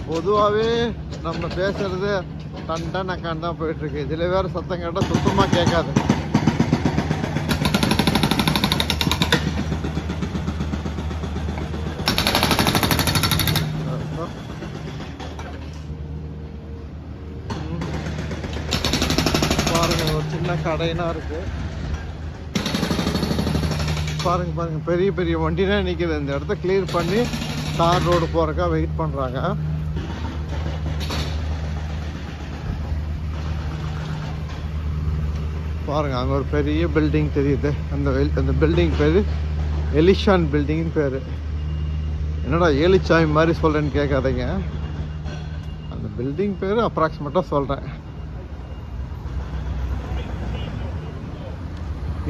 பொதுவாகவே நம்ம பேசுகிறது டண்டா நக்கான் தான் போயிட்டுருக்கு. இதில் வேறு சத்தம் கேட்டால் சுத்தமாக கேட்காது. கடையெல்லாம் இருக்குது. பாருங்கள் பெரிய பெரிய வண்டிலாம் நிற்கிது. இந்த இடத்த கிளியர் பண்ணி தார் ரோடு போகிறக்கா வெயிட் பண்ணுறாங்க. பாருங்கள் அங்கே ஒரு பெரிய பில்டிங் தெரியுது. அந்த பில்டிங் பேர் எலிஷான் பில்டிங்னு பேர். என்னடா ஏலிச்சாமி மாதிரி சொல்கிறேன்னு கேட்காதீங்க. அந்த பில்டிங் பேர் அப்ராக்சிமேட்டாக சொல்கிறேன்.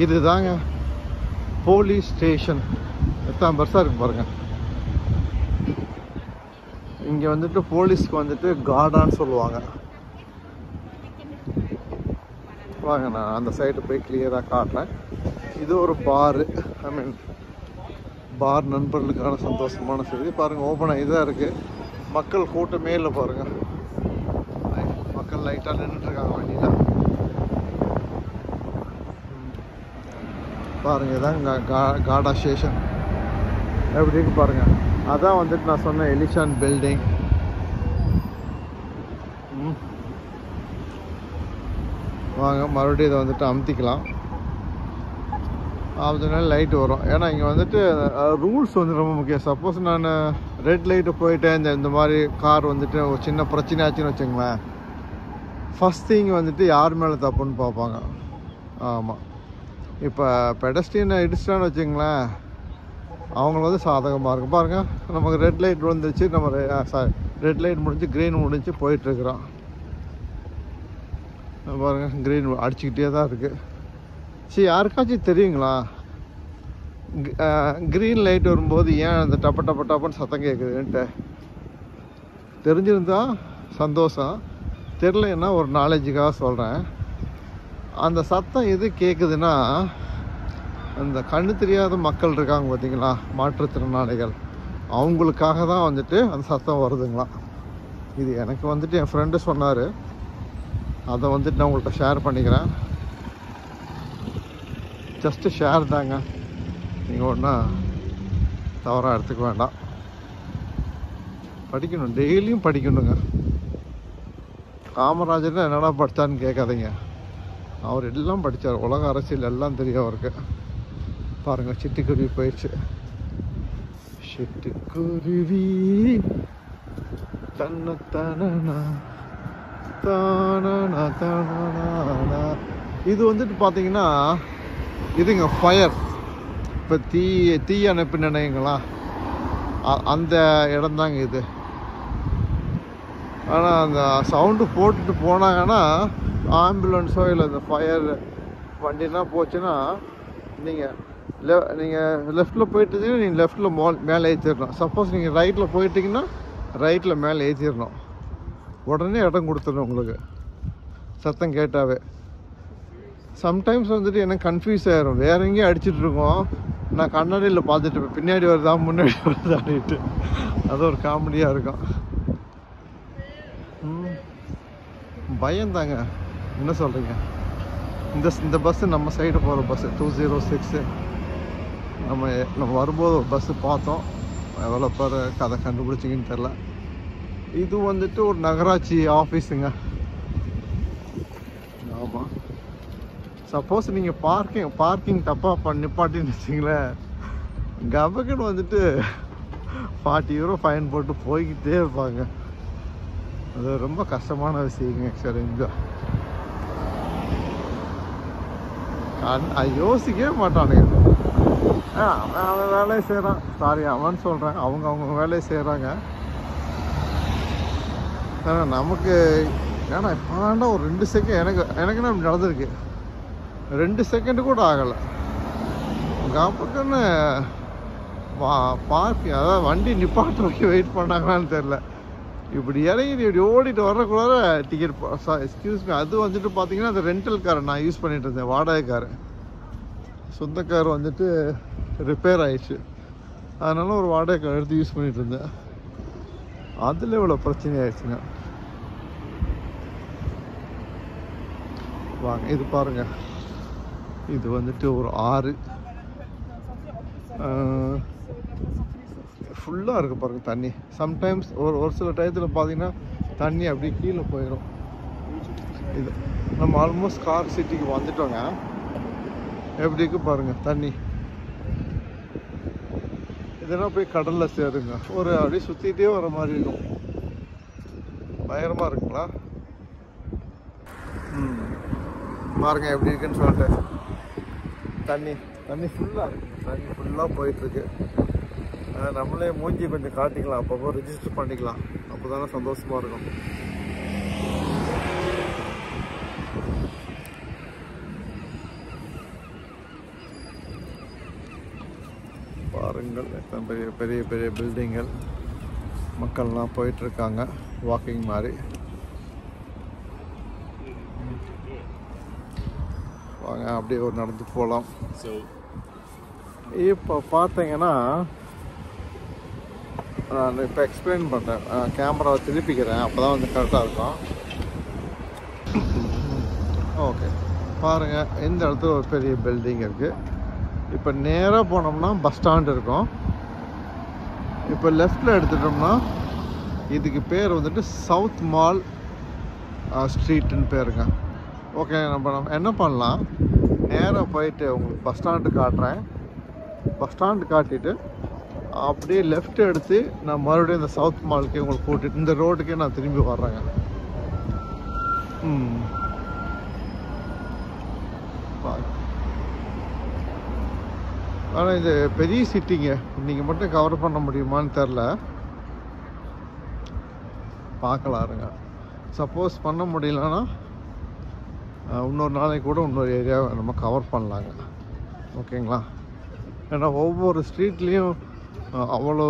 இதுதாங்க போலீஸ் ஸ்டேஷன். எத்தனை பெருசாக இருக்கு பாருங்கள். இங்கே வந்துட்டு போலீஸ்க்கு வந்துட்டு கார்டான்னு சொல்லுவாங்க. வாங்க நான் அந்த சைடு போய் கிளியராக காட்டுறேன். இது ஒரு பாரு. ஐ மீன் பார் நண்பர்களுக்கான சந்தோஷமான செய்தி. பாருங்கள் ஓப்பன் ஆகி தான் இருக்குது. மக்கள் கூட்டமே இல்லை பாருங்கள். மக்கள் லைட்டாக நின்றுட்டுருக்காங்க வண்டியில். பாருங்கள் இதான் காடா ஸ்டேஷன் எப்படி இருக்கு பாருங்கள். அதான் வந்துட்டு நான் சொன்னேன் எலிஷான் பில்டிங். வாங்க மறுபடியும் இதை வந்துட்டு அமுத்திக்கலாம். அதனால லைட்டு வரும். ஏன்னா இங்கே வந்துட்டு ரூல்ஸ் வந்து ரொம்ப முக்கியம். சப்போஸ் நான் ரெட் லைட்டு போயிட்டேன், இந்த மாதிரி கார் வந்துட்டு ஒரு சின்ன பிரச்சனை ஆச்சுன்னு வச்சுங்களேன், ஃபஸ்ட் திங் வந்துட்டு யார் மேலே தப்புன்னு பார்ப்பாங்க. ஆமாம், இப்போ பெடஸ்ட்ரியனை இடிச்சிட்டான்னு வச்சுங்களேன், அவங்களுக்கு வந்து சாதகமாக இருக்கும். பாருங்கள் நமக்கு ரெட் லைட் வந்துச்சு, நம்ம ரெட் லைட் முடிஞ்சு க்ரீன் முடிஞ்சு போயிட்டுருக்குறோம். பாருங்கள் க்ரீன் அடிச்சுக்கிட்டே தான் இருக்குது. சரி யாருக்காச்சும் தெரியுங்களா க்ரீன் லைட் வரும்போது ஏன் அந்த டப்புன்னு சத்தம் கேட்குதுன்ட்டு? தெரிஞ்சிருந்தா சந்தோஷம், தெரிலன்னா ஒரு நாலேஜுக்காக சொல்கிறேன். அந்த சத்தம் எது கேட்குதுன்னா, அந்த கண்ணு தெரியாத மக்கள் இருக்காங்க பார்த்தீங்களா, மாற்றுத்திறனாளிகள், அவங்களுக்காக தான் வந்துட்டு அந்த சத்தம் வருதுங்களாம். இது எனக்கு வந்துட்டு என் ஃப்ரெண்டு சொன்னார். அதை வந்துட்டு நான் உங்கள்கிட்ட ஷேர் பண்ணிக்கிறேன். ஜஸ்ட்டு ஷேர் தாங்க, நீங்கள் ஒன்றா தவறாக எடுத்துக்க வேண்டாம். படிக்கணும், டெய்லியும் படிக்கணுங்க. காமராஜர் என்னடா படித்தான்னு கேட்காதீங்க, அவர் எல்லாம் படித்தார். உலக அரசியல் எல்லாம் தெரியும் அவருக்கு. பாருங்கள் சிட்டுக்குருவி போயிடுச்சு. சிட்டுக்குருவி தன்ன இது வந்துட்டு பார்த்தீங்கன்னா இதுங்க ஃபயர். இப்போ தீ அணைப்பு நினைங்களா, அந்த இடம் தாங்க இது. ஆனால் அந்த சவுண்டு போட்டுட்டு போனாங்கன்னா ஆம்புலன்ஸோ இல்லை இந்த ஃபயர் வண்டினா போச்சுன்னா நீங்கள் லெஃப்ட்டில் போயிட்டுருந்தீங்கன்னா நீங்கள் லெஃப்ட்டில் மேலே ஏற்றிடணும். சப்போஸ் நீங்கள் ரைட்டில் போயிட்டீங்கன்னா ரைட்டில் மேலே ஏற்றிடணும். உடனே இடம் கொடுத்துடணும் உங்களுக்கு சத்தம் கேட்டாவே. சம்டைம்ஸ் வந்துட்டு எனக்கு கன்ஃபியூஸ் ஆகிரும், வேற எங்கேயும் அடிச்சிட்ருக்கோம், நான் கண்ணாடியில் பார்த்துட்டு பின்னாடி வருதா முன்னாடி வருதான்ட்டு. அது ஒரு காமெடியாக இருக்கும். பயந்தாங்க, என்ன சொல்கிறீங்க? இந்த பஸ்ஸு நம்ம சைடு போகிற பஸ்ஸு 206. நம்ம வரும்போது ஒரு பஸ்ஸு பார்த்தோம், எவ்வளோ பேர் கதை கண்டுபிடிச்சிங்கன்னு தெரில. இது வந்துட்டு ஒரு நகராட்சி ஆஃபீஸுங்க. ஆமாம், சப்போஸ் நீங்கள் பார்க்கிங் தப்பாக நிப்பாட்டின்னு வச்சிங்களேன், கவர்மெண்ட் வந்துட்டு 40 euro ஃபைன் போட்டு போய்கிட்டே இருப்பாங்க. அது ரொம்ப கஷ்டமான விஷயங்க. சரி இங்கே யோசிக்கவே மாட்டானுங்க. அவன் வேலையை செய்கிறான், சாரி அவன் சொல்கிறேன், அவங்க வேலையை செய்கிறாங்க. நமக்கு ஏன்னா இப்போதாண்டா ஒரு 2 செகண்ட் எனக்கு என்ன நடந்திருக்கு, 2 செகண்டு கூட ஆகலை. காப்புக்குன்னு பார்க்கிங், அதாவது வண்டி நிப்பாட்டு வரைக்கும் வெயிட் பண்ணாங்களான்னு தெரில. இப்படி இறங்கி இப்படி ஓடிட்டு வர்றக்குள்ளார டிக்கெட், எக்ஸ்கியூஸ் மீ, அது வந்துட்டு பார்த்தீங்கன்னா அந்த ரெண்டல் காரை நான் யூஸ் பண்ணிகிட்டு இருந்தேன், வாடகை காரு. சொந்த கார் வந்துட்டு ரிப்பேர் ஆயிடுச்சு, அதனால ஒரு வாடகை கார் எடுத்து யூஸ் பண்ணிகிட்டு இருந்தேன். அதில் இவ்வளோ பிரச்சனை ஆயிடுச்சுங்க. வாங்க இது பாருங்க, இது வந்துட்டு ஒரு ஆறு, ஃபுல்லாக இருக்குது பாருங்கள் தண்ணி. சம்டைம்ஸ் ஒரு சில டயத்தில் பார்த்தீங்கன்னா தண்ணி அப்படியே கீழே போயிடும். நம்ம ஆல்மோஸ்ட் கார் சிட்டிக்கு வந்துட்டோங்க. எப்படி இருக்கு பாருங்கள் தண்ணி. இதெல்லாம் போய் கடலில் சேருங்க. ஒரு அப்படியே சுற்றிகிட்டே வர மாதிரி இருக்கும். பயங்கரமாக இருக்குங்களா? பாருங்கள் எப்படி இருக்குன்னு சொல்லிட்டு. தண்ணி ஃபுல்லாக இருக்குது. தண்ணி ஃபுல்லாக போயிட்டுருக்கு. நம்மளே மூஞ்சி கொஞ்சம் காட்டிக்கலாம், அப்பப்போ ரிஜிஸ்டர் பண்ணிக்கலாம். அப்போ தானே சந்தோஷமாக இருக்கும். பாருங்கள் எத்தனை பெரிய பெரிய பெரிய பில்டிங்கள். மக்கள்லாம் போயிட்டுருக்காங்க வாக்கிங் மாதிரி. வாங்க அப்படியே ஒரு நடந்து போகலாம். இப்போ பார்த்தீங்கன்னா நான் இப்போ எக்ஸ்பிளைன் பண்ணுறேன். கேமராவை திருப்பிக்கிறேன், அப்போ தான் வந்து கரெக்டாக இருக்கும். ஓகே, பாருங்கள் இந்த இடத்துல ஒரு பெரிய பில்டிங் இருக்குது. இப்போ நேராக போனோம்னா பஸ் ஸ்டாண்ட் இருக்கும். இப்போ லெஃப்டில் எடுத்துட்டோம்னா இதுக்கு பேர் வந்துட்டு சவுத் மால் ஸ்ட்ரீட்டுன்னு பேருங்க. ஓகே, நம்ம என்ன பண்ணலாம், நேராக போயிட்டு உங்களுக்கு பஸ் ஸ்டாண்டு காட்டுறேன். பஸ் ஸ்டாண்டு காட்டிட்டு அப்படியே லெஃப்ட் எடுத்து நான் மறுபடியும் இந்த சவுத் மாலுக்கே உங்களுக்கு கூட்டிட்டு இந்த ரோடுக்கே நான் திரும்பி வர்றேங்க. ஆனால் இது பெரிய சிட்டிங்க, இன்றைக்கி மட்டும் கவர் பண்ண முடியுமான்னு தெரில. பார்க்கலாருங்க. சப்போஸ் பண்ண முடியலன்னா இன்னொரு நாளைக்கு கூட இன்னொரு ஏரியாவை நம்ம கவர் பண்ணலாங்க. ஓகேங்களா? ஏன்னா ஒவ்வொரு ஸ்ட்ரீட்லேயும் அவ்வளோ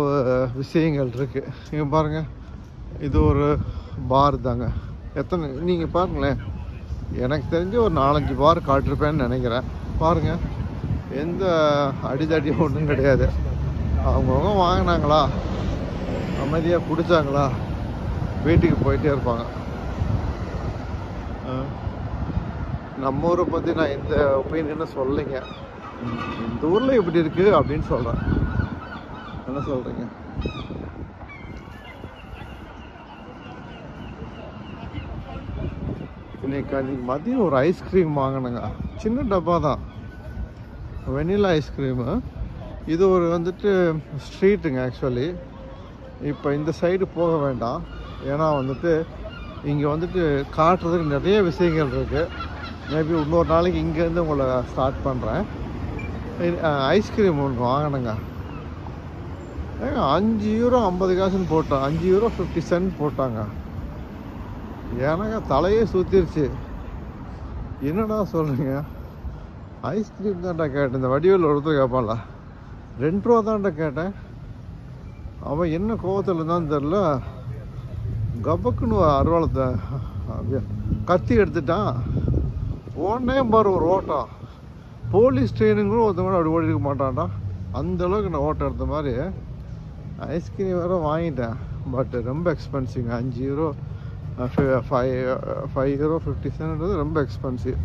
விஷயங்கள் இருக்குது. நீங்கள் பாருங்கள், இது ஒரு பார் தாங்க. எத்தனை நீங்கள் பாருங்களேன், எனக்கு தெரிஞ்சு ஒரு 4-5 பார் காட்டிருப்பேன்னு நினைக்கிறேன். பாருங்கள், எந்த அடிதடியும் ஒன்றும் கிடையாது. அவங்கவுங்க வாங்கினாங்களா, அமைதியாக குடித்தாங்களா, வீட்டுக்கு போயிட்டே இருப்பாங்க. நம்ம ஊரை பற்றி நான் எந்த ஒப்பீனியனும் சொல்லலைங்க. இந்த ஊரில் இப்படி இருக்குது அப்படின்னு சொல்கிறேன். என்ன சொல்கிறீங்க? இன்னைக்கு மதியம் ஒரு ஐஸ்கிரீம் வாங்கினேங்க. சின்ன டப்பா தான், வெனிலா ஐஸ்கிரீமு. இது ஒரு வந்துட்டு ஸ்ட்ரீட்டுங்க ஆக்சுவலி. இப்போ இந்த சைடு போக வேண்டாம், ஏன்னா வந்துட்டு இங்கே வந்துட்டு காட்டுறதுக்கு நிறைய விஷயங்கள் இருக்குது. மேபி இன்னொரு நாளைக்கு இங்கேருந்து உங்களை ஸ்டார்ட் பண்ணுறேன். ஐஸ்கிரீம் ஒன்று வாங்கினேங்க. ஏங்க €5.50 போட்டோம். €5.50 போட்டாங்க. ஏன்னாங்க தலையே சுற்றிருச்சு. என்னடா சொல்கிறீங்க? ஐஸ்கிரீம் தான்டா கேட்டேன். இந்த வடிவேல் ஒருத்தர் கேட்பான்ல, ₹2 தான்டா கேட்டேன். அவன் என்ன கோவத்தில் இருந்தான்னு தெரில, கபக்குன்னு அருவாளத்தை கத்தி எடுத்துட்டான். ஓடனே பாரு ஒரு ஓட்டம். போலீஸ் ட்ரெயினுங்களும் ஒருத்தவங்க அப்படி ஓடி இருக்க மாட்டான்டா. அந்தளவுக்கு நான் ஓட்டம் எடுத்த மாதிரி. ஐஸ்கிரீம் வேறு வாங்கிட்டேன், பட் ரொம்ப எக்ஸ்பென்சிவ். €5 €5.50 ரொம்ப எக்ஸ்பென்சிவ்.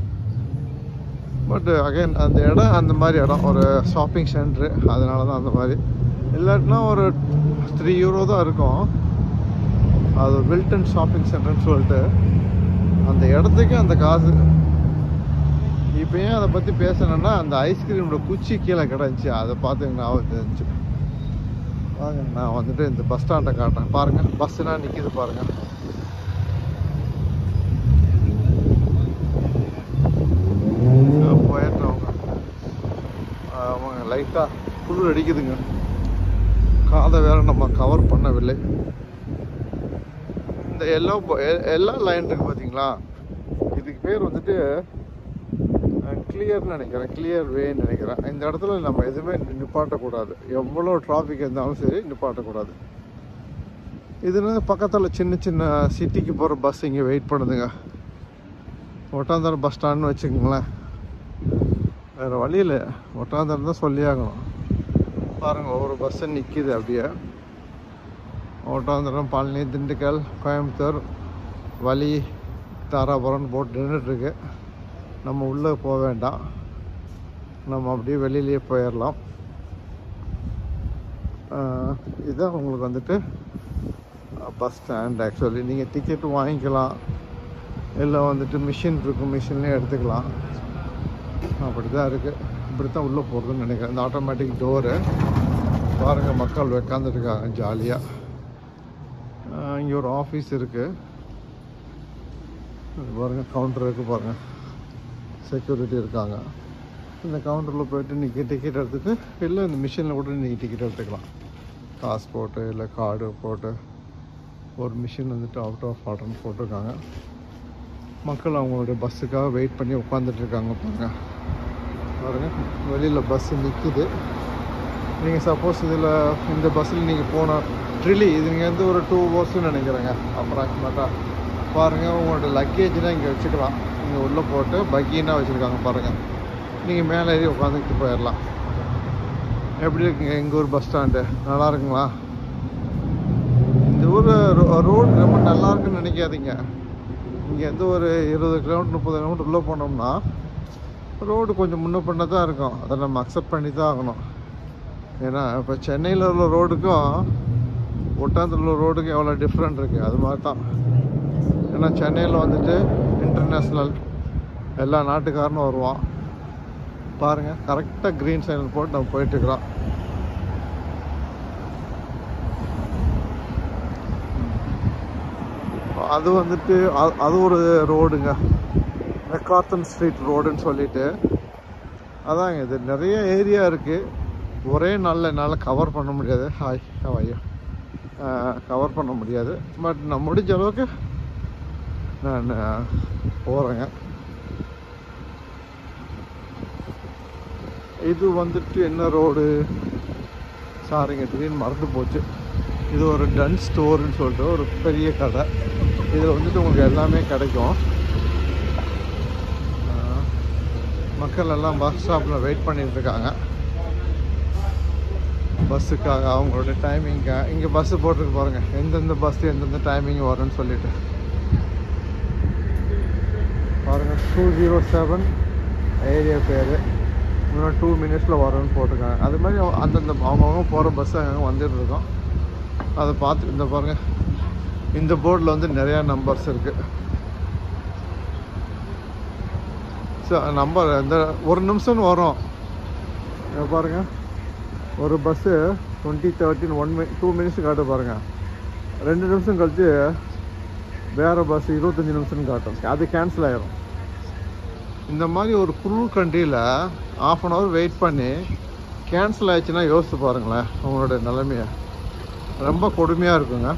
பட் அகைன் அந்த இடம் அந்த மாதிரி இடம், ஒரு ஷாப்பிங் சென்ட்ரு, அதனால தான் அந்த மாதிரி. இல்லாட்டினா ஒரு €3 தான் இருக்கும். அது வில்டன் ஷாப்பிங் சென்டர்னு சொல்லிட்டு அந்த இடத்துக்கு அந்த காசு. இப்போ ஏன் அதை பற்றி பேசணுன்னா, அந்த ஐஸ்கிரீமோட குச்சி கீழே கிடந்துச்சு, அதை பார்த்து எனக்கு ஞாபகம் தெரிஞ்சு. வாங்க நான் வந்துட்டு இந்த பஸ் ஸ்டாண்டை காட்டுறேன். பாருங்கள், பஸ்ஸுலாம் நிற்கிது பாருங்கள். போயிட்டவங்க அவங்க லைட்டாக குளிர் அடிக்குதுங்க. காதை வேற நம்ம கவர் பண்ணவில்லை. இந்த எல்லா லைன் இருக்குது பார்த்தீங்களா, இதுக்கு பேர் வந்துட்டு கிளியர்னு நினைக்கிறேன், கிளியர் வேன்னு நினைக்கிறேன். இந்த இடத்துல நம்ம எதுவுமே நிப்பாட்டக்கூடாது. எவ்வளோ டிராஃபிக் இருந்தாலும் சரி நிப்பாட்டக்கூடாது. இதுல பக்கத்தில் சின்ன சின்ன சிட்டிக்கு போகிற பஸ் இங்கே வெயிட் பண்ணுதுங்க. ஒட்டாந்தரம் பஸ் ஸ்டாண்டுன்னு வச்சுக்கோங்களேன். வேறு வழியில் ஒட்டாந்தரம் தான் சொல்லி ஆகணும். பாருங்கள், ஒவ்வொரு பஸ்ஸு நிற்கிது அப்படியே. ஒட்டாந்தரம், பழனி, திண்டுக்கல், கோயம்புத்தூர், வலி, தாராபுரம்னு போட்டு நின்றுட்டுருக்கு. நம்ம உள்ளே போக வேண்டாம், நம்ம அப்படியே வெளியிலேயே போயிடலாம். இதுதான் உங்களுக்கு வந்துட்டு பஸ் ஸ்டாண்ட். ஆக்சுவலி நீங்கள் டிக்கெட்டு வாங்கிக்கலாம், இல்லை வந்துட்டு மிஷின் இருக்கும், மிஷின்லேயே எடுத்துக்கலாம். அப்படி தான் இருக்குது. இப்படி தான் உள்ளே போகிறதுன்னு நினைக்கிறேன். இந்த ஆட்டோமேட்டிக் டோரு பாருங்கள், மக்கள் உட்காந்துருக்காங்க ஜாலியாக. இங்கே ஒரு ஆஃபீஸ் இருக்குது பாருங்கள், கவுண்டர் இருக்குது பாருங்கள், செக்யூரிட்டி இருக்காங்க. இந்த கவுண்டரில் போய்ட்டு நீங்கள் டிக்கெட் எடுத்துகிட்டு, இல்லை இந்த மிஷினில் கூட நீங்கள் டிக்கெட் எடுத்துக்கலாம். காசு போட்டு இல்லை கார்டு போட்டு. ஒரு மிஷின் வந்துட்டு அவுட் ஆஃப் ஆர்டர்னு போட்டிருக்காங்க. மக்கள் அவங்களுடைய பஸ்ஸுக்காக வெயிட் பண்ணி உட்காந்துட்ருக்காங்க பாருங்கள். வெளியில் பஸ்ஸு நிற்கிது. நீங்கள் சப்போஸ் இதில் இந்த பஸ்ஸில் நீங்கள் போனால் ட்ரிலி இது இங்கேருந்து ஒரு 2 ஹவர்ஸ்ன்னு நினைக்கிறேங்க அப்ராக்சிமேட்டாக. பாருங்கள், உங்களோட லக்கேஜ்லாம் இங்கே வச்சுக்கலாம். இங்கே உள்ளே போட்டு பக்கின்னா வச்சுருக்காங்க பாருங்கள். நீங்கள் மேலே ஏறி உட்காந்துக்கிட்டு போயிடலாம். எப்படி இருக்குங்க எங்கள் ஊர் பஸ் ஸ்டாண்டு? நல்லா இருக்குங்களா? இந்த ஊர் ரோடு ரொம்ப நல்லா இருக்குன்னு நினைக்காதீங்க. இங்கேருந்து ஒரு 20 கிலோமீட்டர் 30 கிலோமீட்டர் உள்ளே போனோம்னா ரோடு கொஞ்சம் முன்ன பண்ண தான் இருக்கும். அதை நம்ம அக்செப்ட் பண்ணி தான் ஆகணும். ஏன்னா இப்போ சென்னையில் உள்ள ரோடுக்கும் ஒட்டாந்தூரில் உள்ள ரோடுக்கும் எவ்வளோ டிஃப்ரெண்ட் இருக்குது. அது மாதிரி தான். ஏன்னா சென்னையில் வந்துட்டு இன்டர்நேஷ்னல் எல்லா நாட்டுக்காரனும் வருவான். பாருங்கள், கரெக்டாக க்ரீன் சைனல் போட்டு நம்ம போயிட்டுருக்குறோம். அது வந்துட்டு அது ஒரு ரோடுங்க, மெக்கார்த்தன் ஸ்ட்ரீட் ரோடுன்னு சொல்லிட்டு. அதாங்க, இது நிறைய ஏரியா இருக்குது. ஒரே நாளில் என்னால் கவர் பண்ண முடியாது. ஐயோ கவர் பண்ண முடியாது. பட் நான் முடிஞ்ச அளவுக்கு நான் போகிறேங்க. இது வந்துட்டு என்ன ரோடு? சாரிங்க, திடீர்னு மறந்து போச்சு. இது ஒரு டன் ஸ்டோர்னு சொல்லிட்டு ஒரு பெரிய கடை. இதில் வந்துட்டு உங்களுக்கு எல்லாமே கிடைக்கும். மக்கள் எல்லாம் பஸ் ஸ்டாப்பில் வெயிட் பண்ணிட்டு இருக்காங்க பஸ்ஸுக்காக, அவங்களோட டைமிங்காக. இங்கே பஸ்ஸு போட்டிருக்கு பாருங்கள், எந்தெந்த பஸ்ஸு எந்தெந்த டைமிங் வரும்னு சொல்லிட்டு பாருங்கள். 207 ஏரியா பேர். இன்னும் 2 மினிட்ஸில் வரும்னு போட்டிருக்காங்க. அது மாதிரி அந்தந்த அவங்கவுங்க போகிற பஸ்ஸு அங்கே வந்துட்டு இருக்கோம். அதை பார்த்து இந்த பாருங்கள், இந்த போர்டில் வந்து நிறையா நம்பர்ஸ் இருக்குது. ஸோ நம்பர் இந்த 1 நிமிஷம்னு வரும் பாருங்கள். ஒரு பஸ்ஸு 2013 2 மினிட்ஸ் காட்டு பாருங்கள். 2 நிமிஷம் கழித்து வேறு பஸ் 25 நிமிஷம்னு காட்டும். அது கேன்சல் ஆகிரும். இந்த மாதிரி ஒரு குளிர் கண்ட்ரியில் 1/2 hour வெயிட் பண்ணி கேன்சல் ஆகிடுச்சுன்னா யோசித்து பாருங்களேன் அவங்களோட நிலைமையை. ரொம்ப கொடுமையாக இருக்குங்க.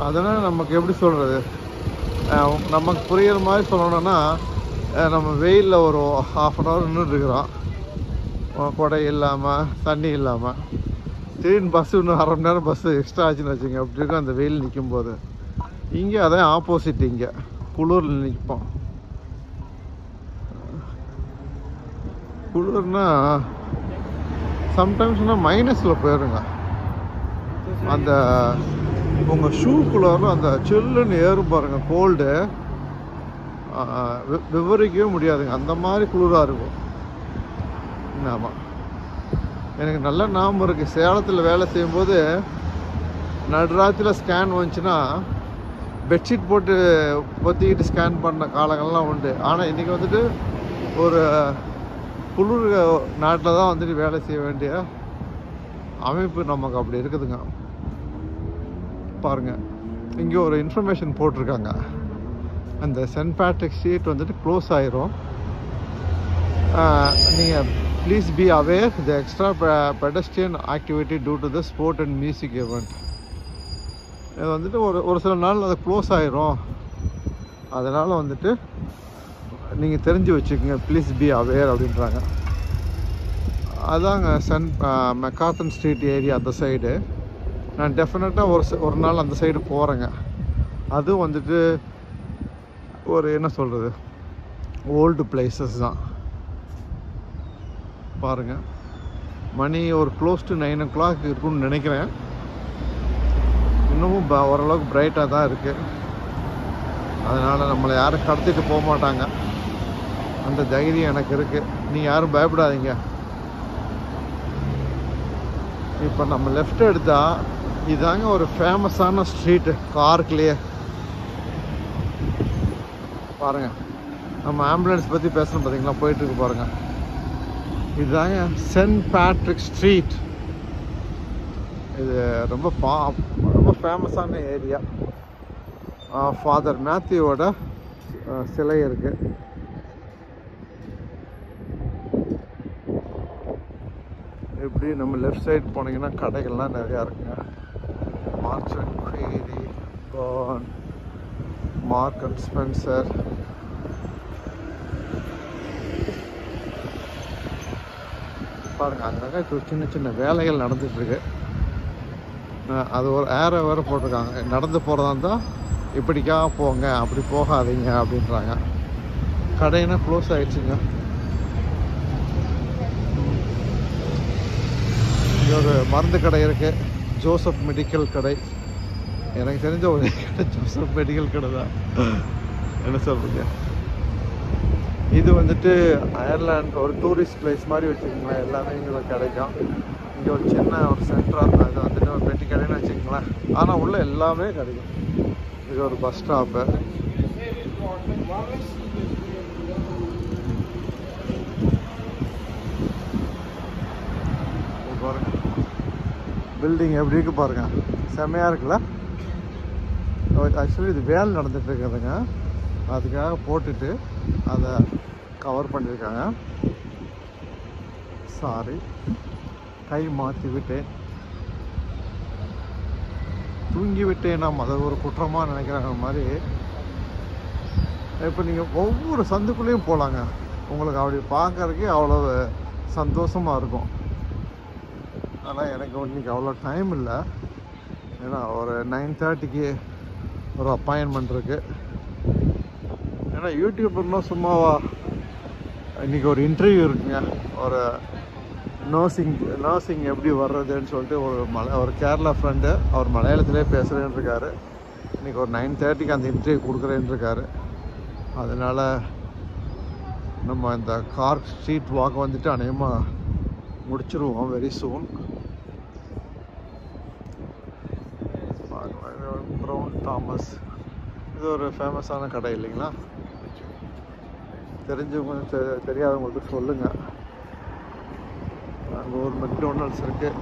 அதனால் நமக்கு எப்படி சொல்கிறது, நமக்கு புரிகிற மாதிரி சொல்லணுன்னா, நம்ம வெயிலில் ஒரு 1/2 hour நின்றுட்டுருக்குறோம், கொடை இல்லாமல் தண்ணி இல்லாமல். திடீர்னு பஸ்ஸு இன்னும் 1/2 மணி நேரம் பஸ்ஸு எக்ஸ்ட்ரா ஆச்சுன்னு வச்சுங்க. அப்படி இருக்கும் அந்த வெயில் நிற்கும்போது. இங்கே அதான் ஆப்போசிட், இங்கே குளிரில் நிற்போம். குளிர்னா சம்டைம்ஸ்னால் மைனஸில் போயிடுங்க. அந்த உங்கள் ஷூக்குள்ளாரும் அந்த சில்லுன்னு ஏறும் பாருங்கள், கோல்டு விவரிக்கவே முடியாதுங்க. அந்த மாதிரி குளிராக இருக்கும். ஆமாம், எனக்கு நல்ல ஞாபகம் இருக்குது. சேலத்தில் வேலை செய்யும்போது நடுராத்திரியில் ஸ்கேன் வந்துச்சுன்னா பெட்ஷீட் போட்டு பொத்திக்கிட்டு ஸ்கேன் பண்ண காலங்கள்லாம் உண்டு. ஆனால் இன்றைக்கி வந்துட்டு ஒரு குளிர் நாட்டில் தான் வந்துட்டு வேலை செய்ய வேண்டிய அமைப்பு நமக்கு அப்படி இருக்குதுங்க. பாருங்கள், இங்கே ஒரு இன்ஃபர்மேஷன் போட்டிருக்காங்க. அந்த சென்ட் பேட்ரிக் ஸ்ட்ரீட் வந்துட்டு க்ளோஸ் ஆயிரும். நீங்கள் please be aware the extra pedestrian activity due to the sport and music event. இது வந்துட்டு ஒரு சில நாள் அது க்ளோஸ் ஆயிரும். அதனால் வந்துட்டு நீங்கள் தெரிஞ்சு வச்சுக்கோங்க, ப்ளீஸ் பி அவேர் அப்படின்றாங்க. அதாங்க மெக்கார்த்தன் ஸ்ட்ரீட் ஏரியா அந்த சைடு. நான் டெஃபினட்டாக ஒரு நாள் அந்த சைடு போகிறேங்க. அதுவும் வந்துட்டு ஒரு என்ன சொல்கிறது, ஓல்டு பிளேசஸ் தான். பாருங்கள், மணி ஒரு க்ளோஸ் டு 9 o'clock இருக்குன்னு நினைக்கிறேன். இன்னமும் ஓரளவுக்கு பிரைட்டாக தான் இருக்குது. அதனால் நம்மளை யாரும் கடத்திட்டு போக மாட்டாங்க, அந்த தைரியம் எனக்கு இருக்குது. நீங்கள் யாரும் பயப்படாதீங்க. இப்போ நம்ம லெஃப்ட் எடுத்தால் இதாங்க ஒரு ஃபேமஸான ஸ்ட்ரீட்டு கார்க்லேயே. பாருங்கள், நம்ம ஆம்புலன்ஸ் பற்றி பேசணும் பார்த்தீங்களா, போயிட்டுருக்கு பாருங்கள். இதுதாங்க சென்ட் பேட்ரிக் ஸ்ட்ரீட். இது ரொம்ப ஃபேமஸான ஏரியா. ஃபாதர் மேத்யூவோட சிலை இருக்குது. இப்படி நம்ம லெஃப்ட் சைடு போனீங்கன்னா கடைகள்லாம் நிறையா இருக்குங்க. மார்க்ஸ் அண்ட் குயிரி, மார்க் அண்ட் ஸ்பென்சர். பாருங்கள், அங்கங்கே சின்ன சின்ன வேலைகள் நடந்துகிட்ருக்கு. அது ஒரு ஏரோ வேறு போட்டிருக்காங்க. நடந்து போகிறதா இருந்தால் இப்படிக்காக போங்க, அப்படி போகாதீங்க அப்படின்றாங்க. கடைனா க்ளோஸ் ஆகிடுச்சுங்க. இங்கே ஒரு மருந்து கடை இருக்குது, ஜோசப் மெடிக்கல் கடை. எனக்கு தெரிஞ்ச ஒரு கடை ஜோசப் மெடிக்கல் கடை தான். என்ன சொல்கிறீங்க? இது வந்துட்டு அயர்லாண்ட் ஒரு டூரிஸ்ட் பிளேஸ் மாதிரி வச்சுக்கோங்களேன். எல்லாமே இங்கே கிடைக்கும். இங்கே ஒரு சின்ன ஒரு சென்டராக அது வந்துட்டு ஒரு பெட்டி கடைன்னு வச்சுக்கோங்களேன். ஆனால் உள்ள எல்லாமே கிடைக்கும். இது ஒரு பஸ் ஸ்டாப்பு. பாருங்க, பில்டிங் எப்படி இருக்கு பாருங்க, செம்மையாக இருக்குல்ல. ஆக்சுவலி இது வேலை நடந்துட்டு இருக்கிறதுங்க. அதுக்காக போட்டுட்டு அதை கவர் பண்ணியிருக்காங்க. சாரி, கை மாற்றி விட்டேன், தூங்கி விட்டேன். நாம் அதை ஒரு குற்றமாக நினைக்கிறாங்க மாதிரி. இப்போ நீங்கள் ஒவ்வொரு சந்துக்குள்ளேயும் போகலாங்க. உங்களுக்கு அப்படி பார்க்கறதுக்கே அவ்வளோ சந்தோஷமாக இருக்கும். ஆனால் எனக்கு இன்றைக்கி அவ்வளோ டைம் இல்லை. ஏன்னா ஒரு 9:30க்கு ஒரு அப்பாயின்மெண்ட் இருக்குது. ஏன்னா யூடியூப்னா சும்மாவா, இன்றைக்கி ஒரு இன்டர்வியூ இருக்குங்க. ஒரு நர்சிங் எப்படி வர்றதுன்னு சொல்லிட்டு ஒரு கேரளா ஃப்ரெண்டு, அவர் மலையாளத்திலே பேசுகிறேன்னு இருக்காரு. இன்றைக்கி ஒரு 9:30க்கு அந்த இன்டர்வியூ கொடுக்குறேன்னு இருக்காரு. அதனால் நம்ம இந்த கார்க் ஸ்ட்ரீட் வாக் வந்துட்டு அநேகமாக முடிச்சிருவோம் வெரி சூன். ப்ரௌன் தாமஸ், இது ஒரு ஃபேமஸான கடை இல்லைங்களா? தெரிஞ்சவங்க தெரியாதவங்களுக்கு சொல்லுங்கள். அங்கே ஒரு மெக்டோனல்ட்ஸ் இருக்குது,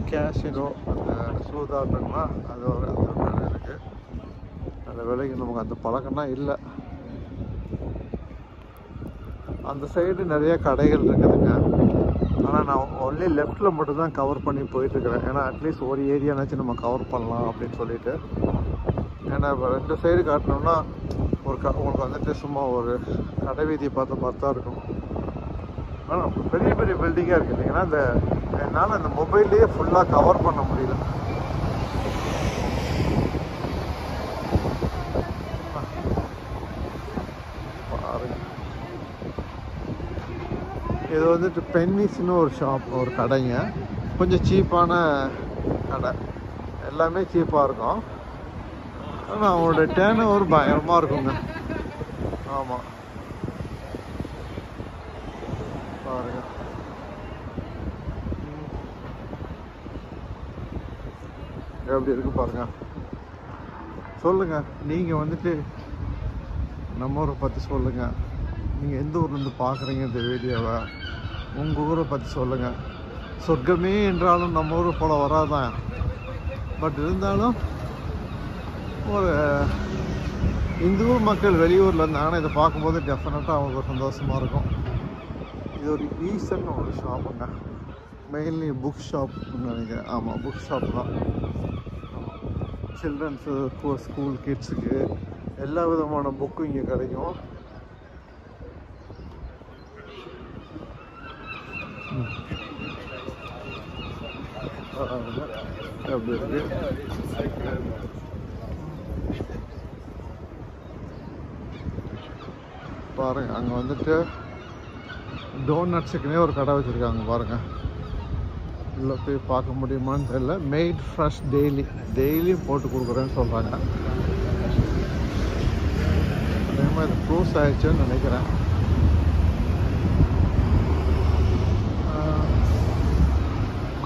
கேஷினோ அந்த சூதாட்டம்னா அது ஒரு அந்த கடை இருக்குது. அந்த விலைக்கு நமக்கு அந்த பழக்கம்னா இல்லை. அந்த சைடு நிறைய கடைகள் இருக்குதுங்க. ஆனால் நான் ஒன்லி லெஃப்டில் மட்டும்தான் கவர் பண்ணி போயிட்டுருக்கிறேன். ஏன்னா அட்லீஸ்ட் ஒரு ஏரியானாச்சும் நம்ம கவர் பண்ணலாம் அப்படின்னு சொல்லிட்டு. ஏன்னா இப்போ 2 சைடு காட்டினோம்னா உங்களுக்கு வந்துட்டு சும்மா ஒரு கடை வீதியை பார்த்த தான் இருக்கும். ஆனால் பெரிய பெரிய பில்டிங்காக இருக்குது இல்லைங்கன்னா என்னால் அந்த மொபைல்லையே ஃபுல்லாக கவர் பண்ண முடியல. இது வந்துட்டு பென்னிஸ்னு ஒரு ஷாப், ஒரு கடைங்க. கொஞ்சம் சீப்பான கடை, எல்லாமே சீப்பாக இருக்கும். ஆனால் அவங்களோட டேர்ன் ஓவர் பயங்கரமாக இருக்குங்க. ஆமாம், பாருங்க. எப்படி இருக்கு பாருங்க. சொல்லுங்கள், நீங்கள் வந்துட்டு நம்ம ஊரை பற்றி சொல்லுங்கள். நீங்கள் எந்த ஊர்லேருந்து பார்க்குறீங்க இந்த வீடியோவை, உங்கள் ஊரை பற்றி சொல்லுங்கள். சொர்க்கமே என்றாலும் நம்ம ஊரை போல் வராதான். பட் இருந்தாலும் ஒரு இந்த ஊர் மக்கள் வெளியூரில் இருந்தாங்கன்னா இதை பார்க்கும்போது டெஃபினட்டாக அவங்களுக்கு ஒரு சந்தோஷமாக இருக்கும். இது ஒரு ஈசன் ஒரு ஷாப்புங்க. மெயின்லி புக் ஷாப்னு நினைக்கிறேன். ஆமாம், புக் ஷாப் தான். சில்ட்ரன்ஸு, ஸ்கூல் கிட்ஸுக்கு எல்லா விதமான புக்கும் இங்கே கிடைக்கும். அப்படி இருக்கு. பாருங்க, அங்கே வந்துட்டு டோனட்ஸுக்குன்னே ஒரு கடை வச்சுருக்காங்க பாருங்க. உள்ள போய் பார்க்க முடியுமான்னு தெரியல. மேட் ஃப்ரெஷ் டெய்லியும் போட்டு கொடுக்குறேன்னு சொல்கிறாங்க. அதே மாதிரி க்ளோஸ் ஆயிடுச்சுன்னு நினைக்கிறேன்.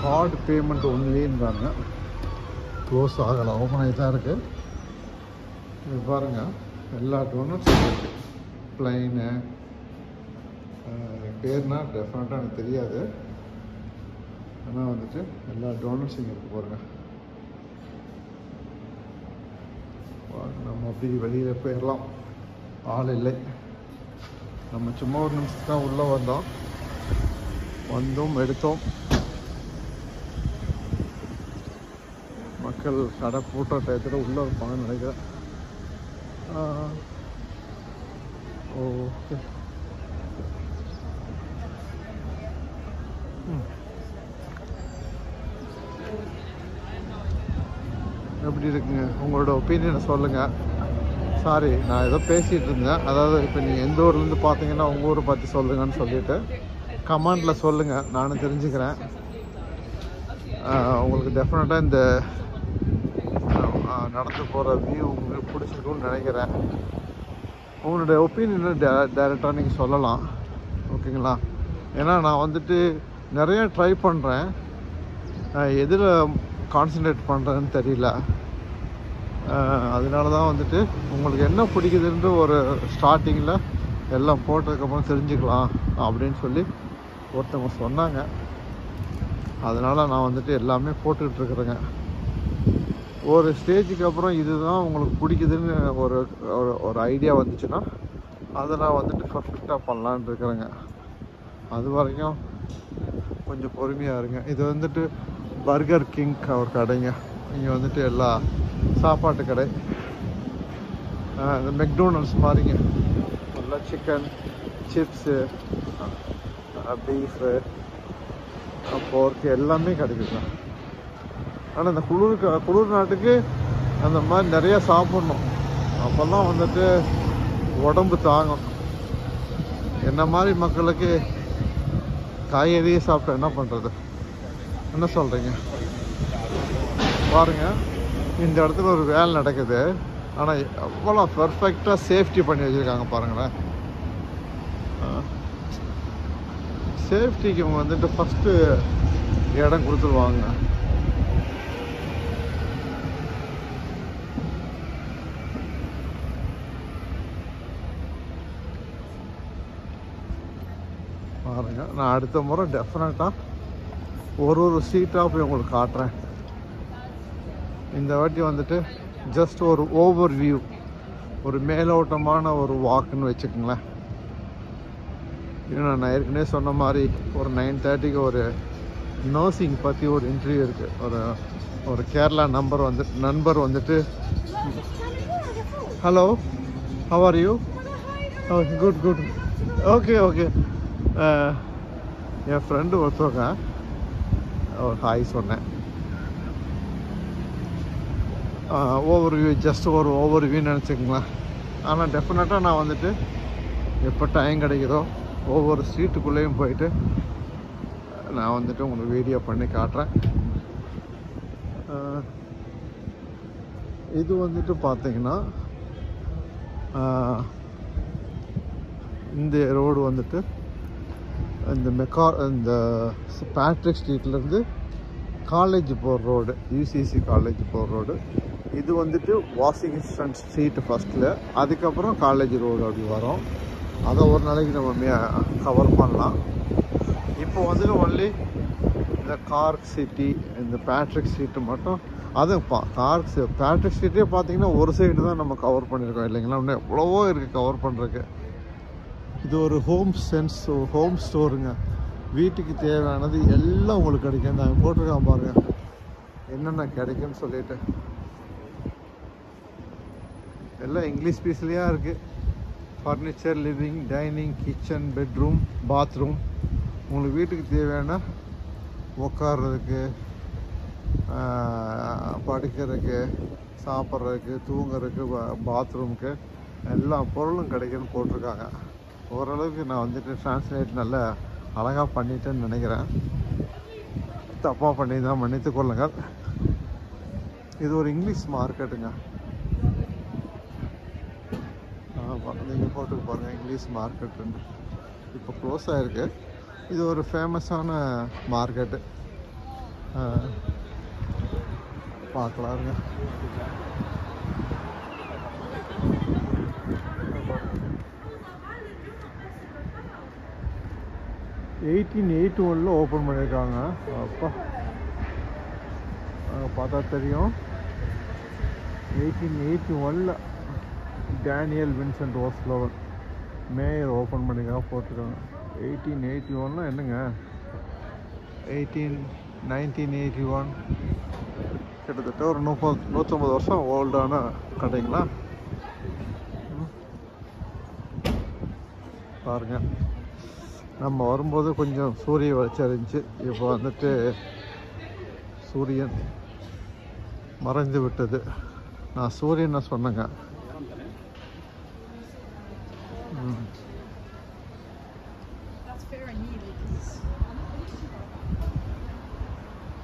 கார்டு பேமெண்ட் ஒன்லின்றாங்க. க்ளோஸ் ஆகலை, ஓப்பன் ஆகி தான் இருக்குது. இது பாருங்கள், எல்லா டோனட்ஸும் இருக்குது. ப்ளைனு பேர்னா டெஃபினட்டாக எனக்கு தெரியாது. ஆனால் வந்துட்டு எல்லா டோனட்ஸும் இங்கே இருக்கு பாருங்க. நம்ம அப்படி வெளியில் போயிடலாம். ஆள் இல்லை. நம்ம சும்மா ஒரு நிமிஷத்துக்கு தான் உள்ளே வந்தோம் எடுத்தோம். மக்கள் கடை பூட்டுற டயத்தில் உள்ளே இருப்பாங்கன்னு நினைக்கிறேன். ஓகே. எப்படி இருக்குங்க உங்களோட ஒப்பீனியனை சொல்லுங்கள். சாரி, நான் ஏதோ பேசிகிட்டு இருந்தேன். அதாவது இப்போ நீங்கள் எந்த ஊர்லேருந்து பார்த்தீங்கன்னா உங்கள் ஊரை பற்றி சொல்லுங்கன்னு சொல்லிவிட்டு கமெண்டில் சொல்லுங்கள், நானும் தெரிஞ்சுக்கிறேன். உங்களுக்கு டெஃபினட்டாக இந்த நடந்து போகிற வியூ உங்களுக்கு பிடிச்சிருக்குன்னு நினைக்கிறேன். உங்களுடைய ஒப்பீனியனை டைரெக்டாக நீங்கள் சொல்லலாம், ஓகேங்களா? ஏன்னா நான் வந்துட்டு நிறைய ட்ரை பண்ணுறேன், எதில் கான்சன்ட்ரேட் பண்ணுறேன்னு தெரியல. அதனால தான் வந்துட்டு உங்களுக்கு என்ன பிடிக்குதுன்ற ஒரு ஸ்டார்டிங்கில் எல்லாம் போட்டதுக்கப்புறம் தெரிஞ்சுக்கலாம் அப்படின்னு சொல்லி ஒருத்தவங்க சொன்னாங்க. அதனால் நான் வந்துட்டு எல்லாமே போட்டுக்கிட்டுருக்குறேங்க. ஒரு ஸ்டேஜுக்கு அப்புறம் இதுதான் உங்களுக்கு பிடிக்குதுன்னு ஒரு ஐடியா வந்துச்சுன்னா அதை நான் வந்துட்டு பர்ஃபெக்டாக பண்ணலான்னு இருக்கிறேங்க. அது வரைக்கும் கொஞ்சம் பொறுமையாக இருங்க. இது வந்துட்டு பர்கர் கிங் ஒரு கடைங்க. இங்கே வந்துட்டு எல்லா சாப்பாட்டு கடை, இந்த மெக்டோனல்ட்ஸ் மாதிரிங்க. நல்லா சிக்கன், சிப்ஸு, பீஃபு, போர்க்கு எல்லாமே கிடைக்குங்க. ஆனால் இந்த குளிர் நாட்டுக்கு அந்த மாதிரி நிறையா சாப்பிட்ணும். அப்போல்லாம் வந்துட்டு உடம்பு தாங்கும். என்ன மாதிரி மக்களுக்கு காய்கறியே சாப்பிட்டா என்ன பண்ணுறது? என்ன சொல்கிறீங்க? பாருங்கள், இந்த இடத்துல ஒரு வேலை நடக்குது. ஆனால் எவ்வளோ பர்ஃபெக்டாக சேஃப்டி பண்ணி வச்சுருக்காங்க பாருங்களேன். சேஃப்டிக்கு இவங்க வந்துட்டு ஃபஸ்ட்டு இடம் கொடுத்துருவாங்க. பாருங்க, நான் அடுத்த முறை டெஃபினட்டாக ஒரு சீட்டாக போய் உங்களுக்கு காட்டுறேன். இந்த வாட்டி வந்துட்டு ஜஸ்ட் ஒரு ஓவர் வியூ, ஒரு மேலோட்டமான ஒரு வாக்குன்னு வச்சுக்கோங்களேன். ஏன்னா நான் ஏற்கனவே சொன்ன மாதிரி ஒரு 9:30க்கு ஒரு நர்சிங் பற்றி ஒரு இன்டர்வியூ இருக்குது. ஒரு கேரளா நண்பர் வந்துட்டு hello, how are you? Good good, okay okay. N friend ஒருத்தவங்க ஒரு ஹாய் சொன்னேன். ஓவர்வியூ, ஜஸ்ட் ஒரு ஓவர்வியூன்னு நினச்சிக்கங்களேன். ஆனால் டெஃபினட்டாக நான் வந்துட்டு எப்போ டைம் கிடைக்குதோ ஒவ்வொரு ஸ்ட்ரீட்டுக்குள்ளேயும் போயிட்டு நான் வந்துட்டு உங்களுக்கு வீடியோ பண்ணி காட்டுறேன். இது வந்துட்டு பார்த்தீங்கன்னா இந்த ரோடு வந்துட்டு இந்த பேட்ரிக் ஸ்ட்ரீட்லேருந்து காலேஜ் போகிற ரோடு, யூசிசி காலேஜ் போகிற ரோடு. இது வந்துட்டு வாஷிங்டன் ஸ்ட்ரீட் ஃபஸ்ட்டில், அதுக்கப்புறம் காலேஜ் ரோடு அப்படி வரும். அதை ஒரு நாளைக்கு நம்ம கவர் பண்ணலாம். இப்போ வந்துட்டு ஒன்லி இந்த கார்க் சிட்டி, இந்த பேட்ரிக் ஸ்ட்ரீட்டு மட்டும். அது பேட்ரிக் ஸ்ட்ரீட்டே பார்த்தீங்கன்னா ஒரு சைடு தான் நம்ம கவர் பண்ணியிருக்கோம் இல்லைங்களா? இன்னும் எவ்வளவோ இருக்குது கவர் பண்ணுறதுக்கு. இது ஒரு ஹோம் ஸ்டோருங்க. வீட்டுக்கு தேவையானது எல்லாம் உங்களுக்கு கிடைக்கும். நான் போட்டிருக்கேன் பாருங்க என்னென்ன கிடைக்கும்னு சொல்லிட்டு. எல்லாம் இங்கிலீஷ் பீஸ்லேயே இருக்குது. Furniture, living, dining, kitchen, bedroom, bathroom. உங்களுக்கு வீட்டுக்கு தேவையான உட்கார்றதுக்கு, படுக்கிறதுக்கு, சாப்பிட்றதுக்கு, தூங்குறதுக்கு, பாத்ரூமுக்கு எல்லா பொருளும் கிடைக்குன்னு போட்டிருக்காங்க. ஓரளவுக்கு நான் வந்துட்டு ட்ரான்ஸ்லேட் நல்லா அழகாக பண்ணிட்டேன்னு நினைக்கிறேன். தப்பாக பண்ணி தான் மன்னித்து கொள்ளுங்கள். இது ஒரு இங்கிலீஷ் மார்க்கெட்டுங்க. நீங்கள் போட்டுக்கு பாருங்கள், இங்கிலீஷ் மார்க்கெட்டுன்னு. இப்போ க்ளோஸ் ஆகிருக்கு. இது ஒரு ஃபேமஸான மார்க்கெட்டு. பார்க்கலாங்க. 1881 ஓப்பன் பண்ணியிருக்காங்க. அப்பா பார்த்தா தெரியும். 1881 டேனியல் வின்சென்ட் ஓஸ்லோவர் மேயர் ஓப்பன் பண்ணியிருக்காங்க போட்டிருக்காங்க. 1881 என்னங்க 1981 கிட்டத்தட்ட ஒரு 150 வருஷம் ஓல்டான கடைங்களா. பாருங்க, நம்ம வரும்போது கொஞ்சம் சூரிய வெளிச்சம் இருந்துச்சு. இப்போ வந்துட்டு சூரியன் மறைந்து விட்டது. நான் சூரியனை சொன்னேங்க.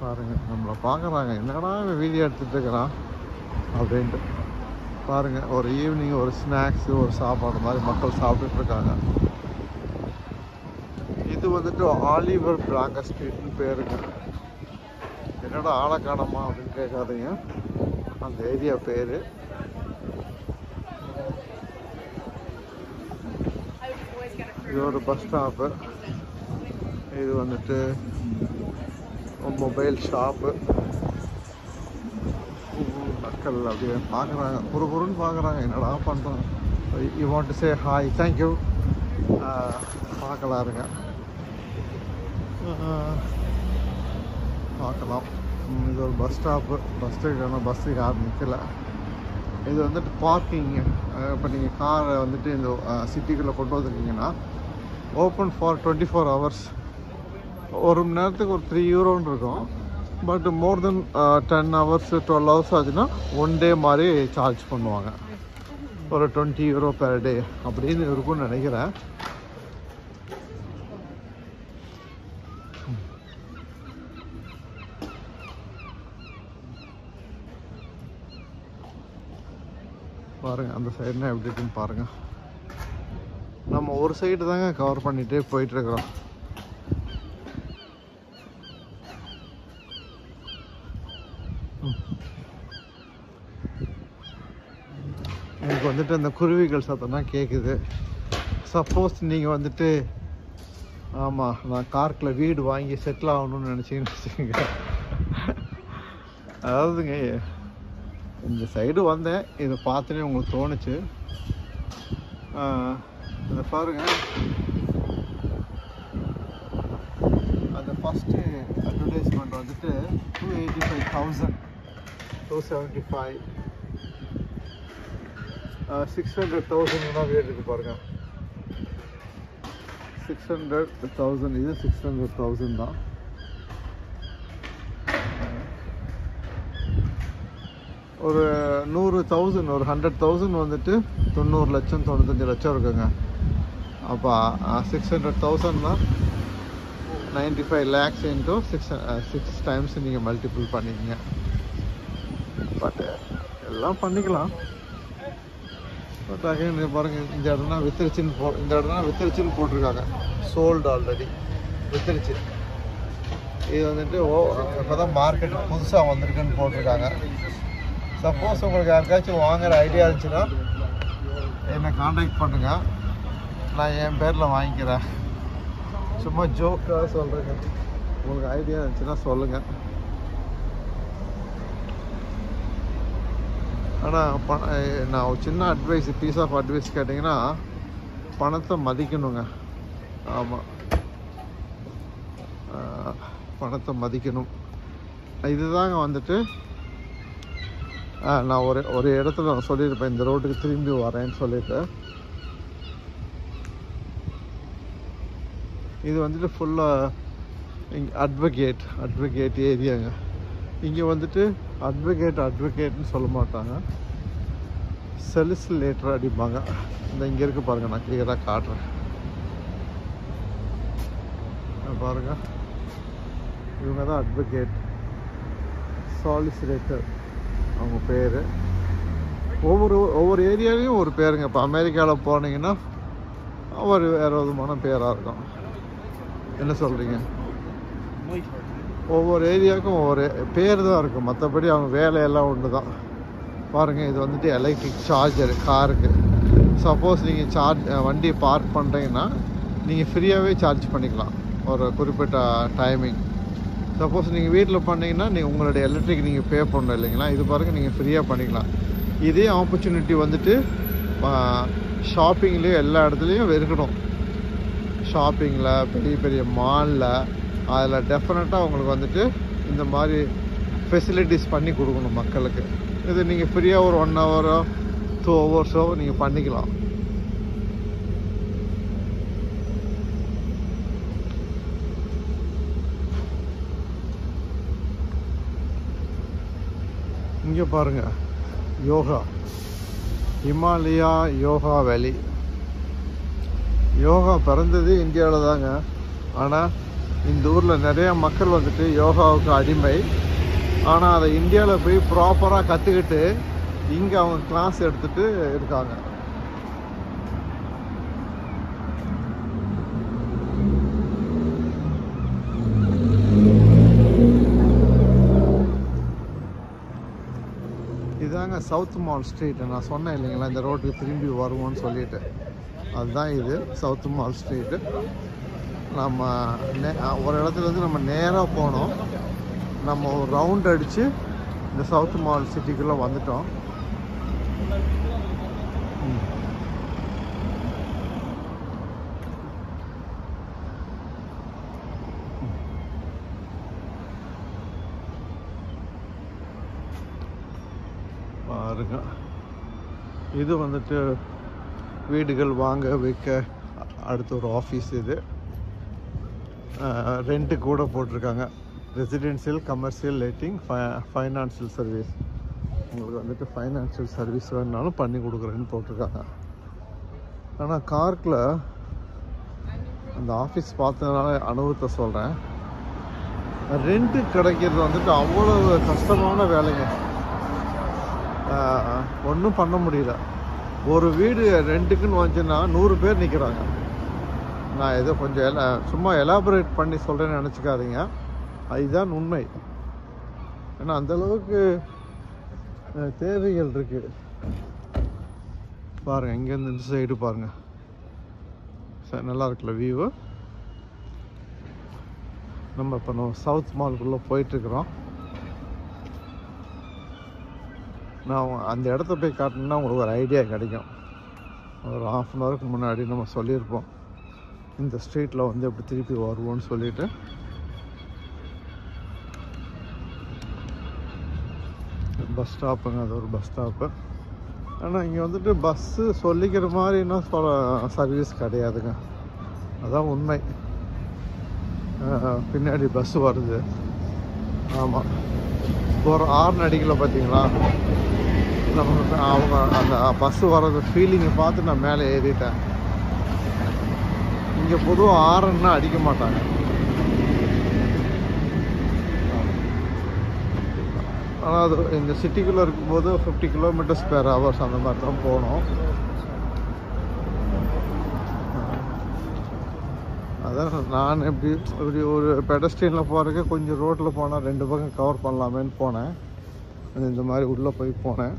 பாருங்க, நம்மளை பார்க்குறாங்க, என்னடா வீடியோ எடுத்துகிட்டு இருக்கிறான் அப்படின்ட்டு. பாருங்க, ஒரு ஈவினிங் ஒரு ஸ்நாக்ஸு ஒரு சாப்பாடு மாதிரி மக்கள் சாப்பிட்டுட்டு இருக்காங்க. இது வந்துட்டு ஆலிவர் பிராங்கர் ஸ்ட்ரீட்னு பேருங்க. என்னடா ஆளை காணோமா அப்படின்னு கேட்காதீங்க, அந்த ஏரியா பேர். இது ஒரு பஸ் ஸ்டாப்பு. இது வந்துட்டு மொபைல் ஷாப்பு. மக்கள் அப்படியே பார்க்குறாங்க, குறுன்னு பார்க்குறாங்க, என்னடா பண்ணுறாங்க. You want to say hi, thank you. பார்க்கலாருங்க, பார்க்கலாம். இது ஒரு பஸ் ஸ்டாப்பு. பஸ்ஸுக்கு யாரும் நிற்கல. இது வந்துட்டு பார்க்கிங்கு. இப்போ நீங்கள் காரை வந்துட்டு இந்த சிட்டிக்குள்ளே கொண்டு வந்துருக்கீங்கன்னா ஓப்பன் ஃபார் 24 hours. ஒரு மணி நேரத்துக்கு ஒரு 3 யூரோன்னு இருக்கும். But more then 10 hours 12 hours ஆச்சுன்னா 1 day மாதிரி சார்ஜ் பண்ணுவாங்க. ஒரு 20 euro per day அப்படின்னு இருக்கும்னு நினைக்கிறேன். பாருங்கள், அந்த சைடுனா எப்படி இருக்குன்னு பாருங்கள். நம்ம ஒரு சைடு தாங்க கவர் பண்ணிகிட்டே போயிட்டுருக்குறோம். எனக்கு வந்துட்டு அந்த குருவிகள் சத்தம் தான் கேட்குது. சப்போஸ் நீங்கள் வந்துட்டு ஆமாம் நான் கார்க்கில் வீடு வாங்கி செட்டில் ஆகணும்னு நினச்சிங்கன்னு வச்சுக்கோங்க. அதாவதுங்க, இந்த சைடு வந்தேன், இதை பார்த்துட்டு உங்களுக்கு தோணுச்சு. இதை பாருங்கள், அந்த ஃபஸ்ட்டு அட்வர்டைஸ்மெண்ட் வந்துட்டு 285,000 275 600,000 வீடு இருக்குது பாருங்கள். 600,000, இது 600,000 தான். ஒரு 100,000 ஒரு 100,000 வந்துட்டு 90 லட்சம் 95 லட்சம் இருக்குங்க. அப்போ 600,000னா 95 lakhs into 6 times நீங்கள் மல்டிபிள் பண்ணிக்கங்க. பட் எல்லாம் பண்ணிக்கலாம். பட் அகைன் பாருங்கள், இந்த இடம்னா வித்துருச்சுன்னு போட்டிருக்காங்க. சோல்டு ஆல்ரெடி, வித்துருச்சு. இது வந்துட்டு இப்போ தான் மார்க்கெட் புதுசாக வந்திருக்குன்னு போட்டிருக்காங்க. சப்போஸ் உங்களுக்கு யாருக்காச்சும் வாங்குகிற ஐடியா இருந்துச்சுன்னா என்னை காண்டாக்ட் பண்ணுங்கள், நான் என் பேரில் வாங்கிக்கிறேன். சும்மா ஜோக்காக சொல்கிறேங்க. உங்களுக்கு ஐடியா இருந்துச்சுன்னா சொல்லுங்கள். ஆனால் நான் ஒரு சின்ன அட்வைஸ், பீஸ் ஆஃப் அட்வைஸ் கேட்டிங்கன்னா, பணத்தை மதிக்கணுங்க. ஆமாம், பணத்தை மதிக்கணும். இதுதாங்க வந்துட்டு நான் ஒரு இடத்துல நான் சொல்லியிருப்பேன், இந்த ரோட்டுக்கு திரும்பி வரேன்னு சொல்லிட்டு. இது வந்துட்டு ஃபுல்லாக இங்கே அட்வொகேட் ஏரியாங்க. இங்கே வந்துட்டு அட்வொகேட்னு சொல்ல மாட்டாங்க, செலிசிலேட்டர் அடிப்பாங்க. இந்த இங்கே இருக்குது பாருங்கள், நான் கிளியராக காட்டுறேன் பாருங்கள். இவங்க தான் அட்வொகேட், சாலிசிலேட்டர் அவங்க பேர். ஒவ்வொரு ஏரியாலையும் ஒரு பேருங்க. இப்போ அமெரிக்காவில் போனீங்கன்னா வேறு விதமான பேராக இருக்கும். என்ன சொல்கிறீங்க? ஒவ்வொரு ஏரியாவுக்கும் ஒவ்வொரு பேர் தான் இருக்கும், மற்றபடி அவங்க வேலையெல்லாம் ஒன்று தான். பாருங்கள், இது வந்துட்டு எலக்ட்ரிக் சார்ஜர் காருக்கு. சப்போஸ் நீங்கள் வண்டி பார்க் பண்ணுறீங்கன்னா நீங்கள் ஃப்ரீயாகவே சார்ஜ் பண்ணிக்கலாம். ஒரு குறிப்பிட்ட டைமிங். சப்போஸ் நீங்கள் வீட்டில் பண்ணிங்கன்னா நீங்கள் உங்களுடைய எலக்ட்ரிக் நீங்கள் பே பண்ணணும் இல்லைங்களா, இது பாருங்கள் நீங்கள் ஃப்ரீயாக பண்ணிக்கலாம். இதே ஆப்பர்ச்சுனிட்டி வந்துட்டு ஷாப்பிங்லேயும் எல்லா இடத்துலையும் இருக்கணும். ஷாப்பிங்கில், பெரிய பெரிய மாலில், அதில் டெஃபினட்டாக உங்களுக்கு வந்துட்டு இந்த மாதிரி ஃபெசிலிட்டிஸ் பண்ணி கொடுக்கணும் மக்களுக்கு. இது நீங்கள் ஃப்ரீயாக ஒரு 1 ஹவரோ 2 ஹவர்ஸோ நீங்கள் பண்ணிக்கலாம். இங்கே பாருங்கள் யோகா, ஹிமாலயா யோகா வேலி. யோகா பிறந்தது இந்தியாவில் தாங்க. ஆனால் இந்த ஊரில் நிறையா மக்கள் வந்துட்டு யோகாவுக்கு அடிமை. ஆனால் அதை இந்தியாவில் போய் ப்ராப்பராக கற்றுக்கிட்டு இங்கே அவங்க கிளாஸ் எடுத்துகிட்டு இருக்காங்க. இதாங்க சவுத் மால் ஸ்ட்ரீட். நான் சொன்னேன் இல்லைங்களா இந்த ரோட்டுக்கு திரும்பி வருவோன்னு சொல்லிட்டு, அதுதான் இது சவுத் மால் ஸ்ட்ரீட்டு. நம்ம ஒரு இடத்துலேருந்து நம்ம நேராக போனோம். நம்ம ஒரு ரவுண்ட் அடித்து இந்த சவுத் மால் சிட்டிக்குள்ளே வந்துட்டோம். பாருங்க, இது வந்துட்டு வீடுகள் வாங்க விற்க அடுத்த ஒரு ஆஃபீஸ். இது ரெண்ட்டு கூட போட்டிருக்காங்க. Residential, commercial, lighting, financial service. உங்களுக்கு வந்துட்டு ஃபைனான்ஷியல் சர்வீஸ் வேணுனாலும் பண்ணி கொடுக்குறேன்னு போட்டிருக்காங்க. ஆனால் கார்க்கில் அந்த ஆஃபீஸ் பார்த்ததுனால அனுபவத்தை சொல்கிறேன். ரெண்ட்டு கிடைக்கிறது வந்துட்டு அவ்வளோ கஷ்டமான வேலைங்க. ஒன்றும் பண்ண முடியல. ஒரு வீடு ரெண்ட்டுக்குன்னு வந்துச்சுன்னா 100 பேர் நிற்கிறாங்க. நான் ஏதோ கொஞ்சம் சும்மா எலாபரேட் பண்ணி சொல்கிறேன்னு நினச்சிக்காதீங்க, அதுதான் உண்மை. ஏன்னா அந்தளவுக்கு தேவைகள் இருக்குது. பாருங்கள், இங்கேருந்து இந்த சைடு பாருங்கள், சார் நல்லா இருக்குல்ல வியூவு. நம்ம இப்போ சவுத் மால்குள்ளே போயிட்டுருக்குறோம். நான் அந்த இடத்த போய் காட்டினா உங்களுக்கு ஒரு ஐடியா கிடைக்கும். ஒரு 1/2 அன் ஹவருக்கு முன்னாடி நம்ம சொல்லியிருப்போம் இந்த ஸ்ட்ரீட்டில் வந்து எப்படி திருப்பி வருவோம்னு சொல்லிட்டு. பஸ் ஸ்டாப்புங்க, அது ஒரு பஸ் ஸ்டாப்பு. ஆனால் இங்கே வந்துட்டு பஸ்ஸு சொல்லிக்கிற மாதிரி இன்னும் சர்வீஸ் கிடையாதுங்க, அதான் உண்மை. பின்னாடி பஸ்ஸு வருது. ஆமாம், ஒரு ஹார்ன் அடிக்கல பார்த்தீங்களா. நமக்கு அவங்க அந்த பஸ்ஸு வர்றது ஃபீலிங்கை பார்த்து நான் மேலே ஏறிட்டேன். இங்கே பொதுவாக ஹார்ன்னா அடிக்க மாட்டாங்க. ஆனால் அது இந்த சிட்டிக்குள்ளே இருக்கும்போது 50 km/h அந்த மாதிரி தான் போகணும். அதான் நான் இப்படி ஒரு பெடஸ்ட்ரியனில் போகிறதுக்கு கொஞ்சம் ரோட்டில் போனால் 2 பக்கம் கவர் பண்ணலாமேன்னு போனேன். இந்த மாதிரி உள்ளே போய் போனேன்.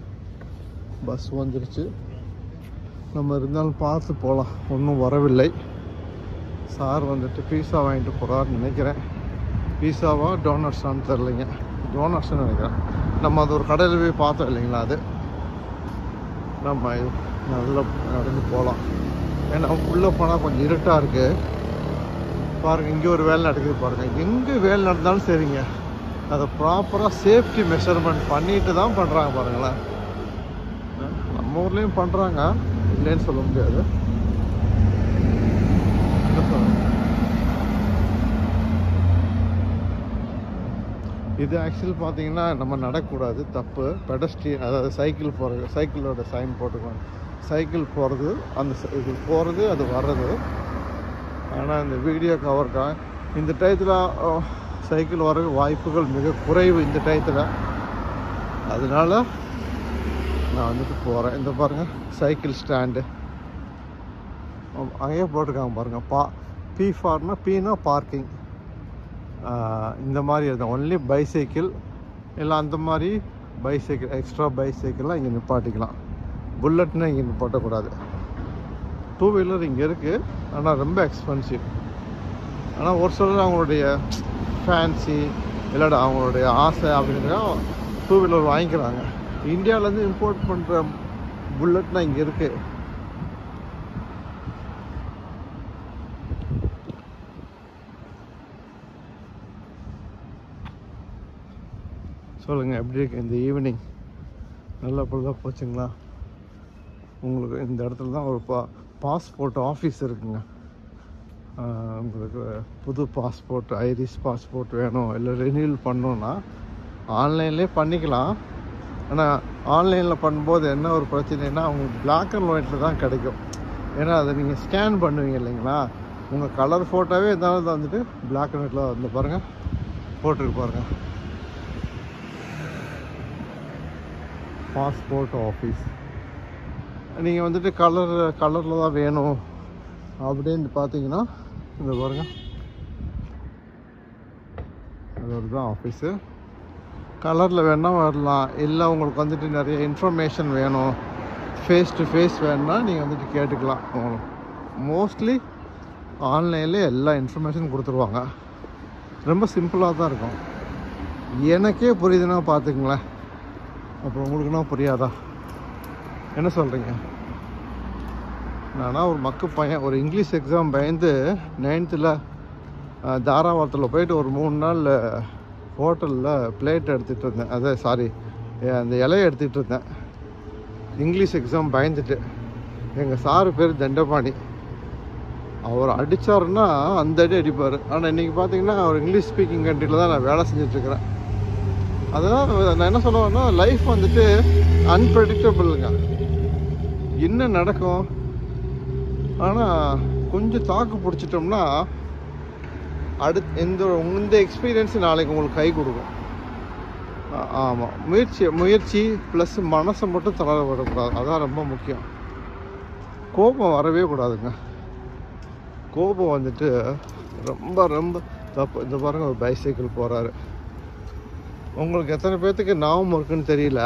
பஸ் வந்துருச்சு. நம்ம இருந்தாலும் பார்த்து போகலாம். ஒன்றும் வரவில்லை. சார் வந்துட்டு பீஸா வாங்கிட்டு போகிறாருன்னு நினைக்கிறேன். பீஸாவா டோனட்ஸான்னு தெரிலைங்க, டோனட்ஸ்ன்னு நினைக்கிறேன். நம்ம அது ஒரு கடையில் போய் பார்த்தோம் இல்லைங்களா, அது நம்ம நல்லா நடந்து போகலாம். ஏன்னா உள்ளே போனால் கொஞ்சம் இருட்டாக இருக்குது. பாருங்கள், இங்கே ஒரு வேலை நடக்குது பாருங்கள். எங்கே வேலை நடந்தாலும் சரிங்க, அதை ப்ராப்பராக சேஃப்டி மெஷர்மெண்ட் பண்ணிட்டு தான் பண்ணுறாங்க பாருங்களேன். நம்ம ஊர்லேயும் பண்ணுறாங்க, இல்லைன்னு சொல்ல முடியாது. இது ஆக்சுவலி பார்த்தீங்கன்னா நம்ம நடக்கக்கூடாது, தப்பு. பெடஸ்ட்ரியன், அதாவது சைக்கிள் போகிறது, சைக்கிளோட சைன் போட்டுக்கணும். சைக்கிள் போகிறது, அந்த இது போகிறது, அது வர்றது. ஆனால் இந்த வீடியோ கவருக்காக இந்த டயத்தில் சைக்கிள் வர வாய்ப்புகள் மிக குறைவு இந்த டயத்தில். அதனால நான் வந்துட்டு போகிறேன். இந்த பாருங்கள் சைக்கிள் ஸ்டாண்டு அங்கேயே போட்டிருக்காங்க பாருங்கள். பி ஃபார்னா, பீனா பார்க்கிங். இந்த மாதிரி இருந்தால் ஒன்லி பைசைக்கிள் இல்லை அந்த மாதிரி பைசைக்கிள், எக்ஸ்ட்ரா பைசைக்கிள்லாம் இங்கே நிப்பாட்டிக்கலாம். புல்லட்னா இங்கே நிப்பாட்டக்கூடாது. 2 வீலர் இங்கே இருக்குது, ஆனால் ரொம்ப எக்ஸ்பென்சிவ். ஆனால் ஒரு சிலர் அவங்களுடைய ஃபேன்சி இல்லாட அவங்களுடைய ஆசை அப்படின்னா 2 வீலர் வாங்கிக்கிறாங்க. இந்தியாவிலேருந்து இம்போர்ட் பண்ணுற புல்லட்லாம் இங்கே இருக்குது. சொல்லுங்கள், எப்படி இருக்கு இந்த ஈவினிங்? நல்லா பொழுதாக போச்சுங்களா? உங்களுக்கு இந்த இடத்துல தான் ஒரு பாஸ்போர்ட் ஆஃபீஸ் இருக்குங்க. உங்களுக்கு புது பாஸ்போர்ட், ஐரிஷ் பாஸ்போர்ட் வேணும் இல்லை ரெனியூல் பண்ணோன்னா ஆன்லைன்லேயே பண்ணிக்கலாம். ஆனால் ஆன்லைனில் பண்ணும்போது என்ன ஒரு பிரச்சனைனா உங்களுக்கு பிளாக் அண்ட் ஒயிட்டில் தான் கிடைக்கும். ஏன்னா அதை நீங்கள் ஸ்கேன் பண்ணுவீங்க இல்லைங்களா, உங்கள் கலர் ஃபோட்டோவே இருந்தாலும் வந்துட்டு பிளாக் அண்ட் ஒயிட்டில் வந்து பாருங்கள் போட்டுருக்கு பாருங்கள். பாஸ்போர்ட் ஆஃபீஸ் நீங்கள் வந்துட்டு கலரில் தான் வேணும் அப்படின்னு பார்த்தீங்கன்னா இந்த பாருங்கள், அது தான் ஆஃபீஸு. கலரில் வேணால் வரலாம். இல்லை உங்களுக்கு வந்துட்டு நிறைய இன்ஃபர்மேஷன் வேணும், ஃபேஸ் டு ஃபேஸ் வேணும்னா நீங்கள் வந்துட்டு கேட்டுக்கலாம். மோஸ்ட்லி ஆன்லைன்லேயே எல்லா இன்ஃபர்மேஷனும் கொடுத்துருவாங்க. ரொம்ப சிம்பிளாக தான் இருக்கும். எனக்கே புரியுதுன்னா பார்த்துக்குங்களேன், அப்புறம் உங்களுக்குன்னா புரியாதா? என்ன சொல்கிறீங்க? நானா ஒரு மக்கு பையன், ஒரு இங்கிலீஷ் எக்ஸாம் பயந்து 9th தாராவரத்தில் போயிட்டு ஒரு 3 நாள் ஹோட்டலில் பிளேட் எடுத்துகிட்டு இருந்தேன். அந்த இலையை எடுத்துகிட்டு இருந்தேன் இங்கிலீஷ் எக்ஸாம் பயந்துட்டு. எங்கள் சாரு பேர் தண்டபாணி. அவர் அடித்தாருன்னா அந்த அடி அடிப்பார். ஆனால் இன்றைக்கி பார்த்தீங்கன்னா அவர் இங்கிலீஷ் ஸ்பீக்கிங் கண்ட்ரியில் தான் நான் வேலை செஞ்சிட்ருக்கிறேன். அதனால் நான் என்ன சொல்லுவேன்னா, லைஃப் வந்துட்டு அன்பிரடிக்டபிளுங்க, என்ன நடக்கும். ஆனால் கொஞ்சம் தாக்கு பிடிச்சிட்டோம்னா இந்த எக்ஸ்பீரியன்ஸ் நாளைக்கு உங்களுக்கு கை கொடுக்கும். ஆமாம், முயற்சி ப்ளஸ் மனசை மட்டும் தளர விடக்கூடாது, அதான் ரொம்ப முக்கியம். கோபம் வரவே கூடாதுங்க. கோபம் வந்துட்டு ரொம்ப ரொம்ப தப்பு. இந்த பாருங்க, ஒரு பைசைக்கிள் போகிறாரு. உங்களுக்கு எத்தனை பேர்த்துக்கு ஞாபகம் இருக்குன்னு தெரியல,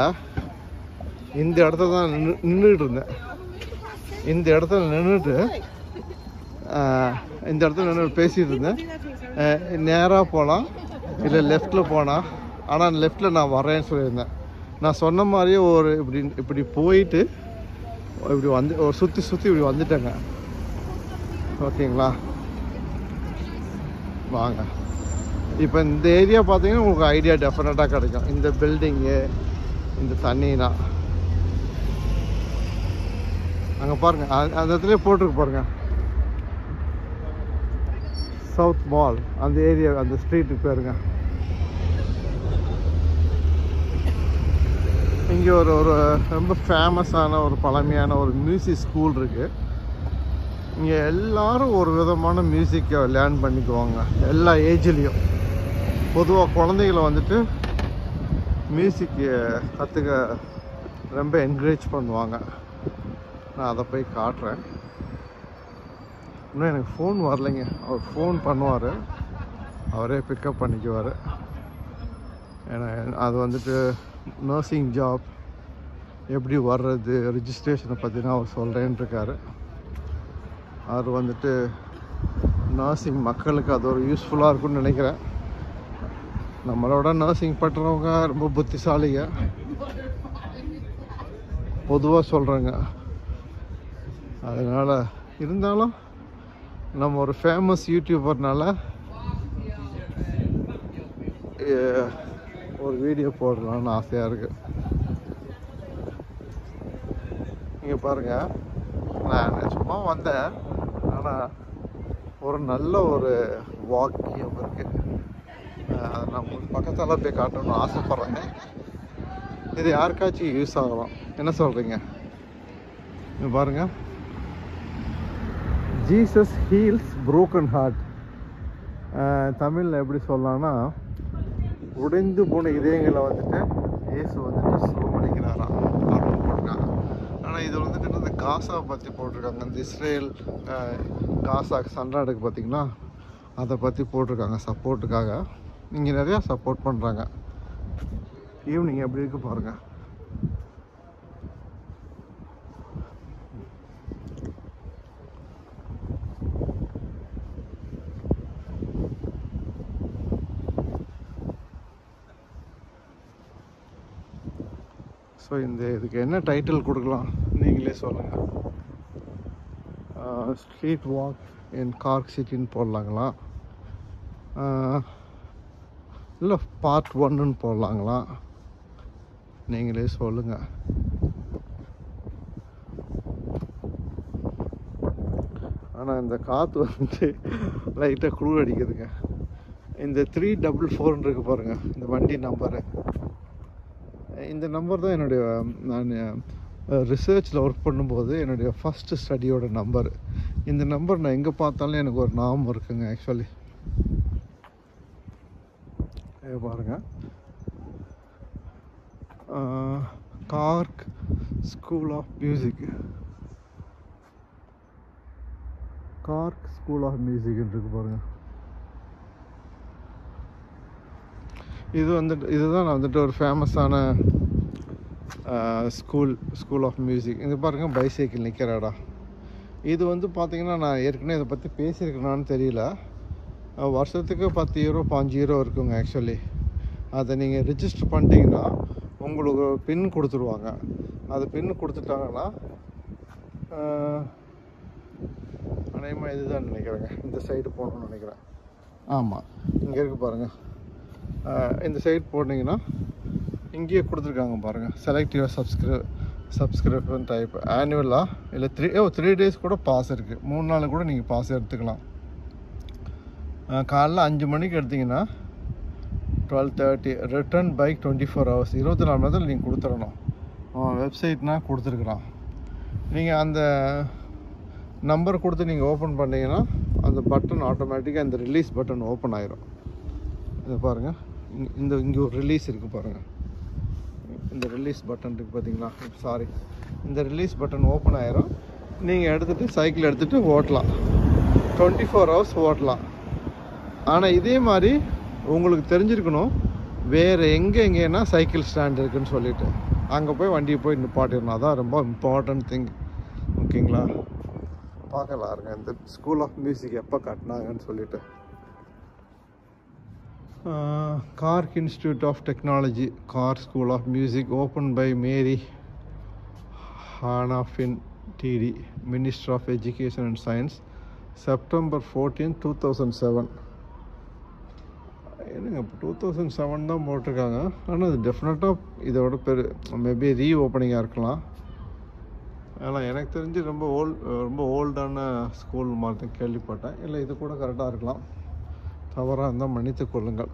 இந்த இடத்துல தான் நின்றுட்டு இருந்தேன். இந்த இடத்துல நின்றுட்டு பேசிகிட்டு இருந்தேன். நேராக போகலாம் இல்லை லெஃப்டில் போனால், ஆனால் லெஃப்டில் நான் வரேன்னு சொல்லியிருந்தேன். நான் சொன்ன மாதிரியே ஒரு இப்படி போயிட்டு இப்படி வந்து ஒரு சுற்றி இப்படி வந்துட்டேங்க. ஓகேங்களா? வாங்க, இப்போ இந்த ஏரியா பார்த்தீங்கன்னா உங்களுக்கு ஐடியா டெஃபினட்டாக கிடைக்கும். இந்த பில்டிங்கு, இந்த தண்ணினா அங்கே பாருங்கள், அந்த இடத்துல போட்டிருக்கு பாருங்கள், சவுத் மால். அந்த ஏரியா, அந்த ஸ்ட்ரீட்டுக்கு பேருங்க. இங்கே ஒரு ரொம்ப ஃபேமஸான ஒரு பழமையான ஒரு மியூசிக் ஸ்கூல் இருக்குது. இங்கே எல்லோரும் ஒரு விதமான மியூசிக்கை லேர்ன் பண்ணிக்குவாங்க, எல்லா ஏஜ்லேயும். பொதுவாக குழந்தைகளை வந்துட்டு மியூசிக்கு கற்றுக்க ரொம்ப என்கரேஜ் பண்ணுவாங்க. நான் அதை போய் காட்டுறேன். இன்னும் எனக்கு ஃபோன் வரலைங்க. அவர் ஃபோன் பண்ணுவார், அவரே பிக்கப் பண்ணிக்குவார். ஏன்னா அது வந்துட்டு நர்சிங் ஜாப் எப்படி வர்றது, ரிஜிஸ்ட்ரேஷனை பற்றினா அவர் சொல்கிறேன்னு இருக்கார். அவர் வந்துட்டு நர்சிங் மக்களுக்கு அது ஒரு யூஸ்ஃபுல்லாக இருக்கும்னு நினைக்கிறேன். நம்மளோட நர்சிங் பண்ணுறவங்க ரொம்ப புத்திசாலிங்க, பொதுவாக சொல்கிறேங்க. அதனால் இருந்தாலும் நம்ம ஒரு ஃபேமஸ் யூடியூபர்னால ஒரு வீடியோ போடலான்னு ஆசையாக இருக்குது. இங்கே பாருங்கள், நான் சும்மா வந்தேன், ஆனால் ஒரு நல்ல ஒரு வாக்கியம் இருக்குது. அதை நான் உங்களுக்கு பக்கத்தால் போய் காட்டணும்னு ஆசைப்பட்றேங்க. இது யாருக்காச்சும் யூஸ் ஆகலாம். என்ன சொல்கிறீங்க? இங்கே பாருங்கள், ஜீசஸ் ஹீல்ஸ் ப்ரோக்கன் ஹார்ட். தமிழில் எப்படி சொல்லலாம்னா, உடைந்து போன இதயங்களை வந்துட்டு இயேசு வந்துட்டு சுகமளிக்கிறாராம் அப்படின்னு போட்டிருக்காங்க. ஆனால் இது வந்துட்டு இந்த காசாவை பற்றி போட்டிருக்காங்க. இந்த இஸ்ரேல் காசா சண்டை நடக்கு பார்த்திங்கன்னா, அதை பற்றி போட்டிருக்காங்க சப்போர்ட்டுக்காக. இங்கே நிறையா சப்போர்ட் பண்ணுறாங்க. ஈவினிங் எப்படி இருக்கு பாருங்கள். ஸோ இதுக்கு என்ன டைட்டில் கொடுக்கலாம் நீங்களே சொல்லுங்கள். ஸ்ட்ரீட் வாக் இன் கார்க் சிட்டின்னு போடலாங்களா, இல்லை பார்ட் 1ன்னு போடலாங்களா, நீங்களே சொல்லுங்கள். ஆனால் இந்த காற்று வந்து லைட்டாக குளிர் அடிக்குதுங்க. இந்த 344 இருக்கு பாருங்கள், இந்த வண்டி நம்பரு. இந்த நம்பர் தான் என்னுடைய நான் ரிசர்ச்சில் ஒர்க் பண்ணும்போது என்னுடைய ஃபஸ்ட்டு ஸ்டடியோட நம்பர். இந்த நம்பர் நான் எங்கே பார்த்தாலும் எனக்கு ஒரு ஞாபகம் இருக்குங்க. ஆக்சுவலி பாருங்கள், Cork school of music, Cork school of மியூசிக்னு இருக்கு பாருங்கள். இதுதான் வந்துட்டு ஒரு ஃபேமஸான ஸ்கூல் ஆஃப் மியூசிக். இது பாருங்கள், பைசைக்கிள் நிற்கிற இடம். இது வந்து பார்த்திங்கன்னா நான் ஏற்கனவே இதை பற்றி பேசியிருக்கேனான்னு தெரியல. வருஷத்துக்கு 10 யூரோ 5 யூரோ இருக்குங்க. ஆக்சுவலி அதை நீங்கள் ரிஜிஸ்டர் பண்ணிட்டீங்கன்னா உங்களுக்கு பின் கொடுத்துருவாங்க. அது பின் கொடுத்துட்டாங்கன்னா அநேகமாக இதுதான் நினைக்கிறேங்க. இந்த சைடு போகணுன்னு நினைக்கிறேன். ஆமாம், இங்கே இருக்குது பாருங்கள். இந்த சைடு போட்டிங்கன்னா இங்கேயே கொடுத்துருக்காங்க பாருங்கள், செலக்டிவ் சப்ஸ்கிரிப்ஷன் டைப் ஆனுவலாக இல்லை 3 டேஸ் கூட பாஸ் இருக்குது. 3 நாள் கூட நீங்கள் பாஸ் எடுத்துக்கலாம். காலைல 5 மணிக்கு எடுத்திங்கன்னா 12:30, ரிட்டர்ன் பைக் 24 hours, 24 மணி நேரத்தில் நீங்கள் கொடுத்துடணும். வெப்சைட்னா கொடுத்துருக்குறான். நீங்கள் அந்த நம்பர் கொடுத்து நீங்கள் ஓப்பன் பண்ணிங்கன்னா அந்த பட்டன் ஆட்டோமேட்டிக்காக இந்த ரிலீஸ் பட்டன் ஓப்பன் ஆயிரும். இதை பாருங்கள், இங்கே ஒரு ரிலீஸ் இருக்குது பாருங்கள். இந்த ரிலீஸ் பட்டன் இருக்குது பார்த்தீங்களா, சாரி, இந்த ரிலீஸ் பட்டன் ஓப்பன் ஆயிரும். நீங்கள் எடுத்துகிட்டு சைக்கிள் எடுத்துகிட்டு ஓட்டலாம், 24 hours ஓட்டலாம். ஆனால் இதே மாதிரி உங்களுக்கு தெரிஞ்சிருக்கணும் வேறு எங்கேன்னா சைக்கிள் ஸ்டாண்ட் இருக்குதுன்னு சொல்லிவிட்டு அங்கே போய் வண்டியை போய் நிப்பாட்டிடணும். அதான் ரொம்ப இம்பார்ட்டன்ட் திங். ஓகேங்களா, பார்க்கலாம் இருங்க இந்த ஸ்கூல் ஆஃப் மியூசிக் எப்போ கட்டினாங்கன்னு சொல்லிட்டு. Cork institute of technology, Cork school of music, open by Mary Hanafin TD, minister of education and science, September 14, 2007. என்னங்க இப்போ 2007 தான் போட்டிருக்காங்க. ஆனால் அது டெஃபினட்டாக இதோட மேபி ரீ ஓப்பனிங்காக இருக்கலாம். ஏன்னா எனக்கு தெரிஞ்சு ரொம்ப ஓல்டான ஸ்கூல் மாதிரி தான் கேள்விப்பட்டேன். இல்லை இது கூட கரெக்டாக இருக்கலாம், தவறாக இருந்தால் மன்னித்து கொள்ளுங்கள்.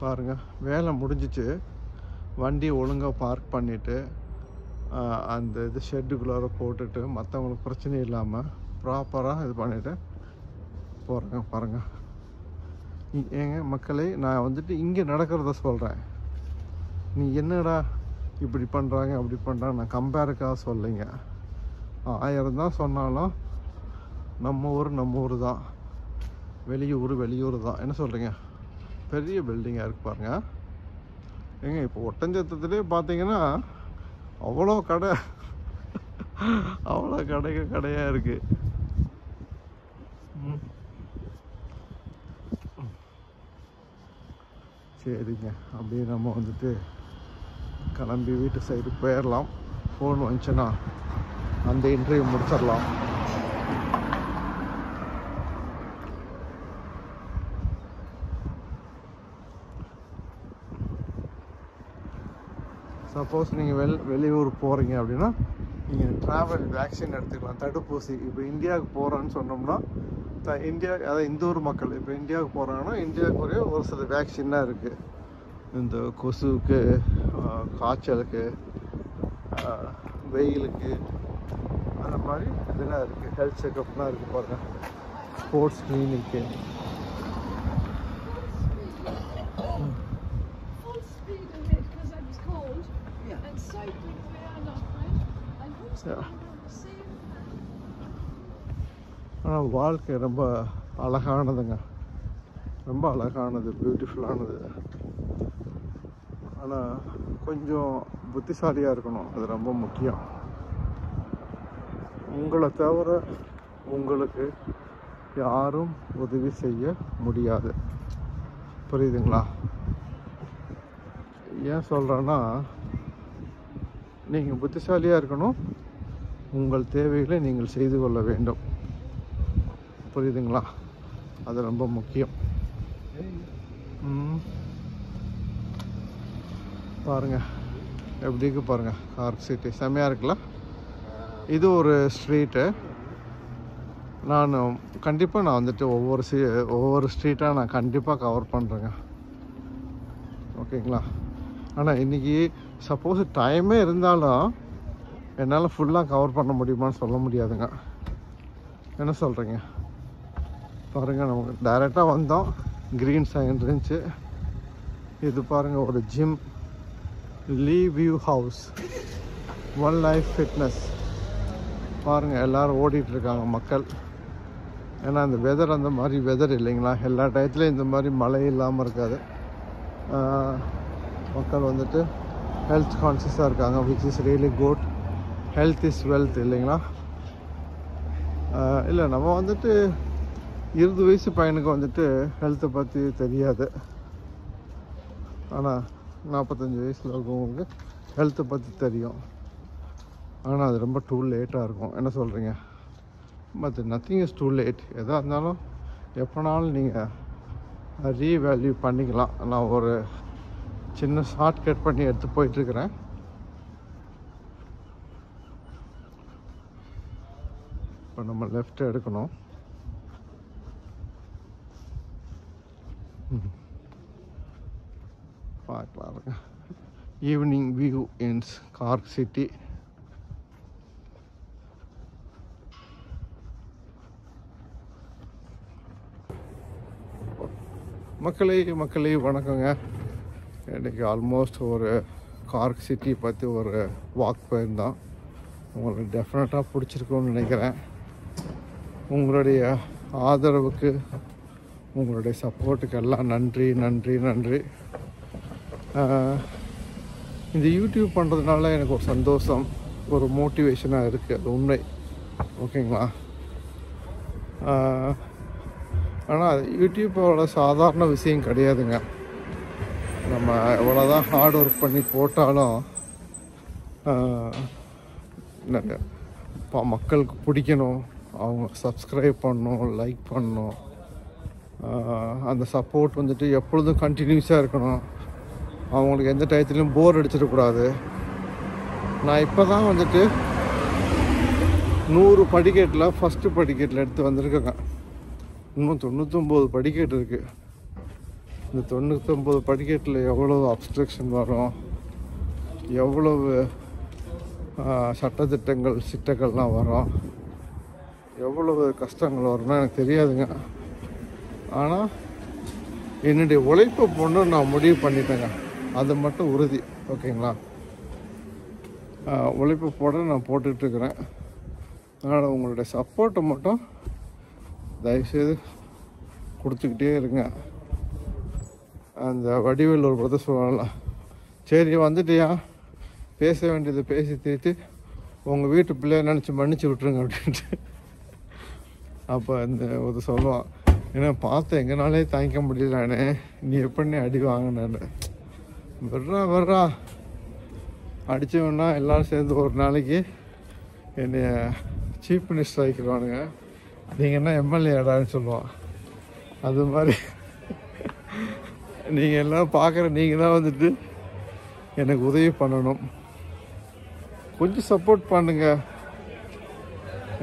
பாருங்கள், வேலை முடிஞ்சிச்சு. வண்டி ஒழுங்காக பார்க் பண்ணிவிட்டு அந்த இது ஷெட்டுக்குள்ளார போட்டுட்டு மற்றவங்களுக்கு பிரச்சனை இல்லாமல் ப்ராப்பராக இது பண்ணிவிட்டு போகிறேங்க. பாருங்கள் ஏங்க மக்களே, நான் வந்துட்டு இங்கே நடக்கிறத சொல்கிறேன். நீ என்னடா இப்படி பண்ணுறாங்க அப்படி பண்ணுறாங்க, நான் கம்பேருக்காக சொல்லிங்க. 1000 தான் சொன்னாலும் நம்ம ஊர் தான், வெளியூர் தான். என்ன சொல்கிறீங்க? பெரிய பில்டிங்காக இருக்குது பாருங்கள். ஏங்க இப்போ ஒட்டஞ்சத்திலே பார்த்தீங்கன்னா அவ்வளோ கடையாக இருக்குது. சரிங்க, அப்படியே நம்ம வந்துட்டு கிளம்பி வீட்டு சைடு போயிடலாம். ஃபோன் வந்துச்சுன்னா அந்த இன்டர்வியூ முடிச்சிடலாம். சப்போஸ் நீங்கள் வெளியூர் போகிறீங்க அப்படின்னா நீங்கள் ட்ராவல் வேக்சின் எடுத்துக்கலாம், தடுப்பூசி. இப்போ இந்தியாவுக்கு போகிறோன்னு சொன்னோம்னா அதாவது இந்த ஊர் மக்கள் இப்போ இந்தியாவுக்கு போகிறாங்கன்னா இந்தியாவுக்குரிய ஒரு சில வேக்சின்லாம் இருக்குது. இந்த கொசுவுக்கு, காய்ச்சலுக்கு, வெயிலுக்கு, அந்த மாதிரி இதெல்லாம் இருக்குது. ஹெல்த் செக்கப்லாம் இருக்குது பாருங்கள். ஸ்போர்ட்ஸ் கிளினிக்கு. ஆனால் வாழ்க்கை ரொம்ப அழகானதுங்க, ரொம்ப அழகானது, பியூட்டிஃபுல்லானது. ஆனால் கொஞ்சம் புத்திசாலியாக இருக்கணும், அது ரொம்ப முக்கியம். உங்களை தவிர உங்களுக்கு யாரும் உதவி செய்ய முடியாது. புரியுதுங்களா? ஏன் சொல்கிறேன்னா, நீங்கள் புத்திசாலியாக இருக்கணும், உங்கள் தேவைகளை நீங்கள் செய்து கொள்ள வேண்டும். புரியுதுங்களா? அது ரொம்ப முக்கியம். பாருங்கள் எப்படி இருக்கு பாருங்கள், கார்க் சிட்டி செம்மையாக இருக்குல்ல. இது ஒரு ஸ்ட்ரீட்டு. நான் கண்டிப்பாக வந்துட்டு ஒவ்வொரு ஸ்ட்ரீட்டாக நான் கண்டிப்பாக கவர் பண்ணுறேங்க. ஓகேங்களா? ஆனால் இன்றைக்கி சப்போஸ் டைமே இருந்தாலும் என்னால் ஃபுல்லாக கவர் பண்ண முடியுமான்னு சொல்ல முடியாதுங்க. என்ன சொல்கிறீங்க? பாருங்கள், நமக்கு டைரெக்டாக வந்தோம், க்ரீன் சைன் இருந்துச்சு. இது பாருங்கள், ஒரு gym, Lee View House, One Life Fitness. பாருங்கள், எல்லோரும் ஓடிட்டுருக்காங்க மக்கள். ஏன்னா இந்த வெதர் அந்த மாதிரி வெதர் இல்லைங்களா, எல்லா டயத்துலையும் இந்த மாதிரி மழை இல்லாமல் இருக்காது. மக்கள் வந்துட்டு ஹெல்த் கான்சியஸாக இருக்காங்க, which is really good. Health is wealth இல்லைங்களா? இல்லை, நம்ம வந்துட்டு 20 வயசு பையனுக்கு வந்துட்டு ஹெல்த்தை பற்றி தெரியாது. ஆனால் 45 வயசில் இருக்கவங்களுக்கு ஹெல்த்தை பற்றி தெரியும். ஆனால் அது ரொம்ப டூ லேட்டாக இருக்கும். என்ன சொல்கிறீங்க? But nothing is too late. எதாக இருந்தாலும் எப்போனாலும் நீங்கள் ரீவேல்யூ பண்ணிக்கலாம். நான் ஒரு சின்ன ஷார்ட் கட் பண்ணி எடுத்து போயிட்டுருக்கிறேன். இப்போ நம்ம லெஃப்ட் எடுக்கணும். பார்க்கலாம். ஈவினிங் வியூ இன்ஸ் கார்க் சிட்டி. மக்களே வணக்கங்க. இன்றைக்கி ஆல்மோஸ்ட் ஒரு கார்க் சிட்டி பற்றி ஒரு வாக் போயிருந்தோம். உங்களுக்கு டெஃபினட்டாக பிடிச்சிருக்குன்னு நினைக்கிறேன். உங்களுடைய ஆதரவுக்கு, உங்களுடைய சப்போர்ட்டுக்கு எல்லாம் நன்றி. இந்த யூடியூப் பண்ணுறதுனால எனக்கு ஒரு சந்தோஷம், ஒரு மோட்டிவேஷனாக இருக்குது. அது உண்மை. ஓகேங்களா? ஆனால் யூடியூப்போட சாதாரண விஷயம் கிடையாதுங்க. நம்ம எவ்வளோதான் ஹார்ட் ஒர்க் பண்ணி போட்டாலும் மக்களுக்கு பிடிக்கணும், அவங்க சப்ஸ்கிரைப் பண்ணணும், லைக் பண்ணணும். அந்த சப்போர்ட் வந்துட்டு எப்பொழுதும் கண்டினியூஸாக இருக்கணும். அவங்களுக்கு எந்த டயத்துலையும் போர் அடிச்சிடக்கூடாது. நான் இப்போ தான் வந்துட்டு 100 படிக்கட்டில் ஃபஸ்ட்டு படிக்கட்டில் எடுத்து வந்திருக்கேங்க. இன்னும் 99 படிக்கட்டு இருக்குது. இந்த 99 படிக்கட்டில் எவ்வளவு அப்ஸ்ட்ரக்ஷன் வரும், எவ்வளவு சட்டத்திட்டங்கள் சிட்டங்கள்லாம் வரும், எவ்வளவு கஷ்டங்கள் வரும்னா எனக்கு தெரியாதுங்க. ஆனால் என்னுடைய உழைப்பை பொண்ணு நான் முடிவு பண்ணிட்டேங்க. அது மட்டும் உறுதி. ஓகேங்களா? உழைப்பு போட நான் போட்டுட்ருக்கிறேன். அதனால் உங்களுடைய சப்போர்ட்டை மட்டும் தயவுசெய்து கொடுத்துக்கிட்டே இருங்க. அந்த வடிவேல் ஒரு பிரதர் சொல்லலாம், சரி வந்துட்டியா, பேச வேண்டியதை பேசி தீர்த்து உங்கள் வீட்டு பிள்ளைய நினச்சி மன்னிச்சு விட்ருங்க அப்படின்ட்டு. அப்போ அந்த ஒரு சொல்லுவான், ஏன்னா பார்த்து எங்கனாலே தாங்கிக்க முடியலானே, நீ எப்படி அடி வாங்கினான்னு. வர்றா அடித்தவன்னா எல்லோரும் சேர்ந்து ஒரு நாளைக்கு என்னை சீஃப் மினிஸ்டர் ஆகிக்கிறானுங்க, நீங்கள் என்ன எம்எல்ஏடான்னு சொல்லுவான். அது மாதிரி நீங்கள் எல்லாம் பார்க்குற நீங்கள் தான் வந்துட்டு எனக்கு உதவி பண்ணணும், கொஞ்சம் சப்போர்ட் பண்ணுங்க.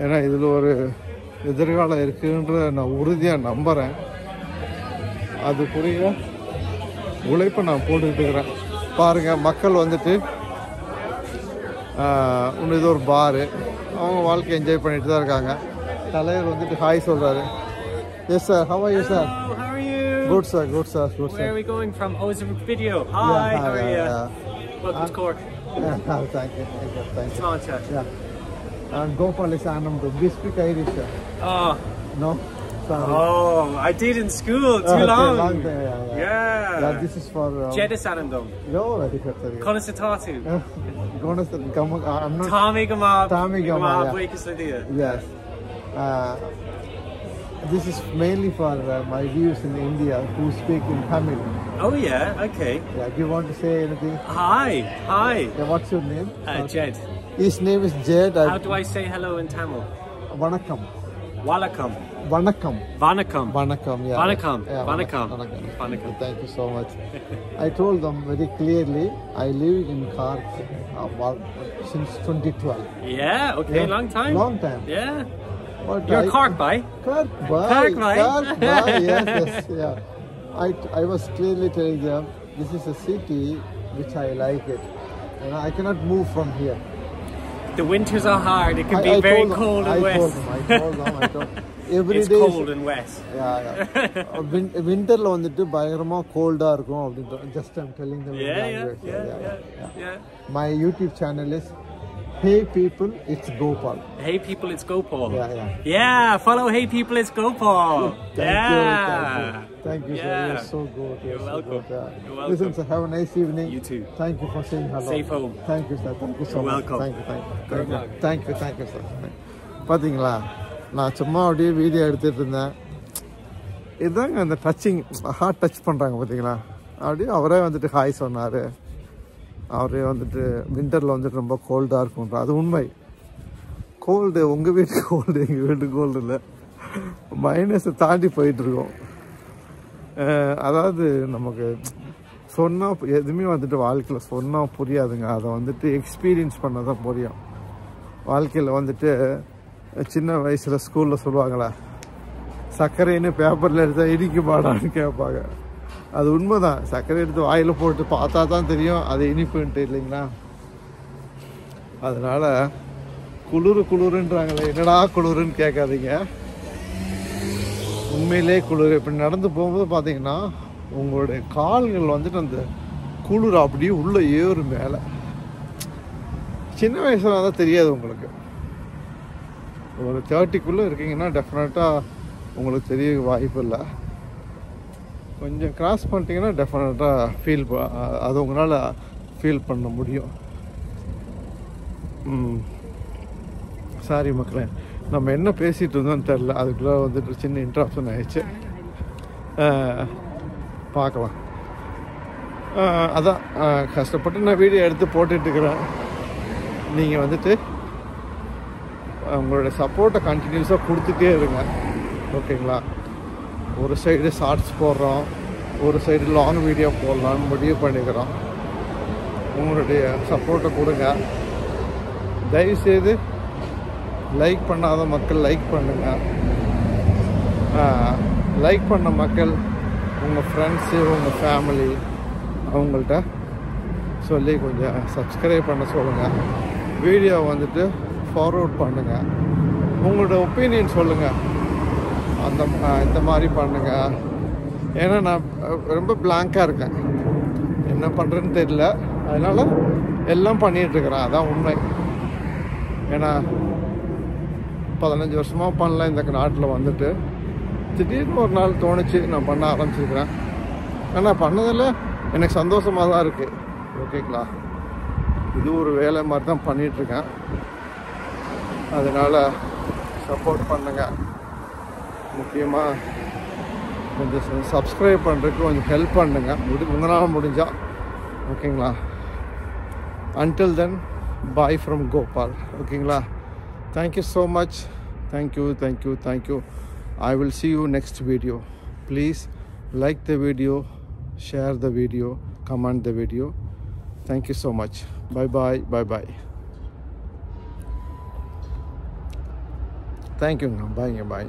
ஏன்னா இதில் ஒரு எதிர்காலம் இருக்குன்ற நான் உறுதியாக நம்புகிறேன். அதுக்குரிய உழைப்பை நான் போட்டுக்கிட்டு இருக்கிறேன். பாருங்கள், மக்கள் வந்துட்டு இன்னும் இது ஒரு பாரு, அவங்க வாழ்க்கை என்ஜாய் பண்ணிட்டு தான் இருக்காங்க. தலைவர் வந்துட்டு ஹாய் சொல்கிறாரு. Yes sir, how are you sir? Hello, how are you? Good sir, good sir, good sir. Where are we going from? Oh, it's a video. Hi, Yeah, how are you? yeah. Welcome to Cork. Thank you. Sláinte. Yeah. And Gopalis Anand, we speak Irish sir. Oh. No? Sorry. Oh, I did in school too long. Long time, yeah. Yeah, this is for... Jedis Anandum. Yo, very good sir. Conasatatu. I'm not... Tommy Gamab. Tommy Gamab, yeah. Wekas Lydia. Yes. This is mainly for my viewers in India who speak in Tamil. Oh yeah, okay. Yeah, do you want to say anything? Hi. Yeah, what's your name? Jed. His name is Jed. How do I say hello in Tamil? Vanakkam. Walakam. Vanakkam. Vanakam. Vanakkam, yeah. Vanakam. Yeah, Vanakam. Vanakkam. Thank you so much. I told them very clearly, I live in Cork since 2012. Yeah, okay, Yeah, long time. long time. Yeah. But You're Cork by? Cork by. Cork by. Cork by, yes, yeah. I was clearly telling them, this is a city which I like it. And I cannot move from here. The winters are hard. It can be very cold and wet. I told them. Every It's day cold and wet. Yeah. Winterல வந்துட்டு பயங்கரமா கோல்டா இருக்கும் அப்படினு just I'm telling them in language. Yeah. My YouTube channel is Hey People, it's Gopal. Hey people, it's Gopal. Yeah. Follow Hey People, it's Gopal. Thank you, sir. You're so good. You're welcome. So good. You're welcome. Listen, sir, have a nice evening. You too. Thank you for saying hello. Safe home. Thank you, sir. Thank you so You're much. welcome. Thank you, sir. பாத்தீங்களா, நான் சும்மா அப்படியே video எடுத்துட்டு இருந்தேன். இதுதாங்க அந்த touching, heart touch பண்றாங்க பாத்தீங்களா. அப்படியே அவரே வந்துட்டு ஹாய் சொன்னாரு. அவரே வந்துட்டு விண்டரில் வந்துட்டு ரொம்ப கோல்டாக இருக்கும்ன்ற அது உண்மை. கோல்டு உங்கள் வீட்டு கோல்டு எங்கள் வீட்டு கோல்டு இல்லை, மைனஸை தாண்டி போயிட்டுருக்கோம். அதாவது நமக்கு சொன்னால் எதுவுமே வந்துட்டு வாழ்க்கையில் சொன்னால் புரியாதுங்க. அதை வந்துட்டு எக்ஸ்பீரியன்ஸ் பண்ண தான் புரியும். வாழ்க்கையில் வந்துட்டு சின்ன வயசில் ஸ்கூலில் சொல்லுவாங்களே, சர்க்கரைன்னு பேப்பரில் எடுத்தால் இடிக்க மாடான்னு கேட்பாங்க. அது உண்மைதான். சர்க்கரை எடுத்து வாயில் போட்டு பார்த்தா தான் தெரியும் அது இனிப்புன்ட்டு, இல்லைங்களா? அதனால் குளிருன்றாங்களே, என்னடா குளிருன்னு கேட்காதீங்க. உண்மையிலே குளிர். இப்படி நடந்து போகும்போது பார்த்தீங்கன்னா உங்களுடைய கால்கள் வந்துட்டு அந்த குளிர் அப்படியே உள்ளே ஏறும் மேலே. சின்ன வயசுல தான் தெரியாது உங்களுக்கு. ஒரு 30க்குள்ளே இருக்கீங்கன்னா டெஃபினட்டாக உங்களுக்கு தெரிய வாய்ப்பு இல்லை. கொஞ்சம் கிராஸ் பண்ணிட்டீங்கன்னா டெஃபினட்டாக அது உங்களால் ஃபீல் பண்ண முடியும். சாரி மக்களே, நம்ம என்ன பேசிகிட்டு இருந்தோம்னு தெரில, அதுக்குள்ளே வந்துட்டு சின்ன இன்ட்ராப்ஷன் ஆகிடுச்சு. பார்க்கலாம். அதான் கஷ்டப்பட்டு நான் வீடியோ எடுத்து போட்டுட்ருக்கிறேன். நீங்கள் வந்துட்டு உங்களோட சப்போர்ட்டை கண்டினியூஸாக கொடுத்துட்டே இருங்க, ஓகேங்களா? ஒரு சைடு ஷார்ட்ஸ் போடுறோம், ஒரு சைடு லாங் வீடியோ போடலான்னு முடிவு பண்ணிக்கிறோம். உங்களுடைய சப்போர்ட்டை கொடுங்க. தயவுசெய்து லைக் பண்ணாத மக்கள் லைக் பண்ணுங்கள். லைக் பண்ண மக்கள் உங்கள் ஃப்ரெண்ட்ஸு, உங்கள் ஃபேமிலி, அவங்கள்ட்ட சொல்லி கொஞ்சம் சப்ஸ்கிரைப் பண்ண சொல்லுங்கள். வீடியோ வந்துட்டு ஃபார்வர்ட் பண்ணுங்கள். உங்களோட ஒப்பீனியன் சொல்லுங்கள். இந்த மாதிரி பண்ணுங்கள். ஏன்னா நான் ரொம்ப பிளாங்காக இருக்கேன், என்ன பண்ணுறேன்னு தெரியல. அதனால் எல்லாம் பண்ணிகிட்ருக்கிறேன், அதான் உண்மை. ஏன்னா 15 வருஷமாக பண்ணல இந்த நாட்டில் வந்துட்டு. திடீர்னு ஒரு நாள் தோணுச்சு, நான் பண்ண ஆரம்பிச்சிருக்கிறேன். ஆனால் பண்ணதில் எனக்கு சந்தோஷமாக தான் இருக்குது, ஓகேங்களா? இது ஒரு வேலை மாதிரி தான் பண்ணிகிட்ருக்கேன். அதனால் சப்போர்ட் பண்ணுங்கள். முக்கியமாக கொஞ்சம் சப்ஸ்கிரைப் பண்ணுறதுக்கு கொஞ்சம் ஹெல்ப் பண்ணுங்கள், உங்களால் முடிஞ்சால், ஓகேங்களா? Until then, bye from Gopal, ஓகேங்களா? Thank you so much. Thank you. I will see you next video. Please like the video, share the video, comment the video. Thank you so much. Bye. Thank you. Bye.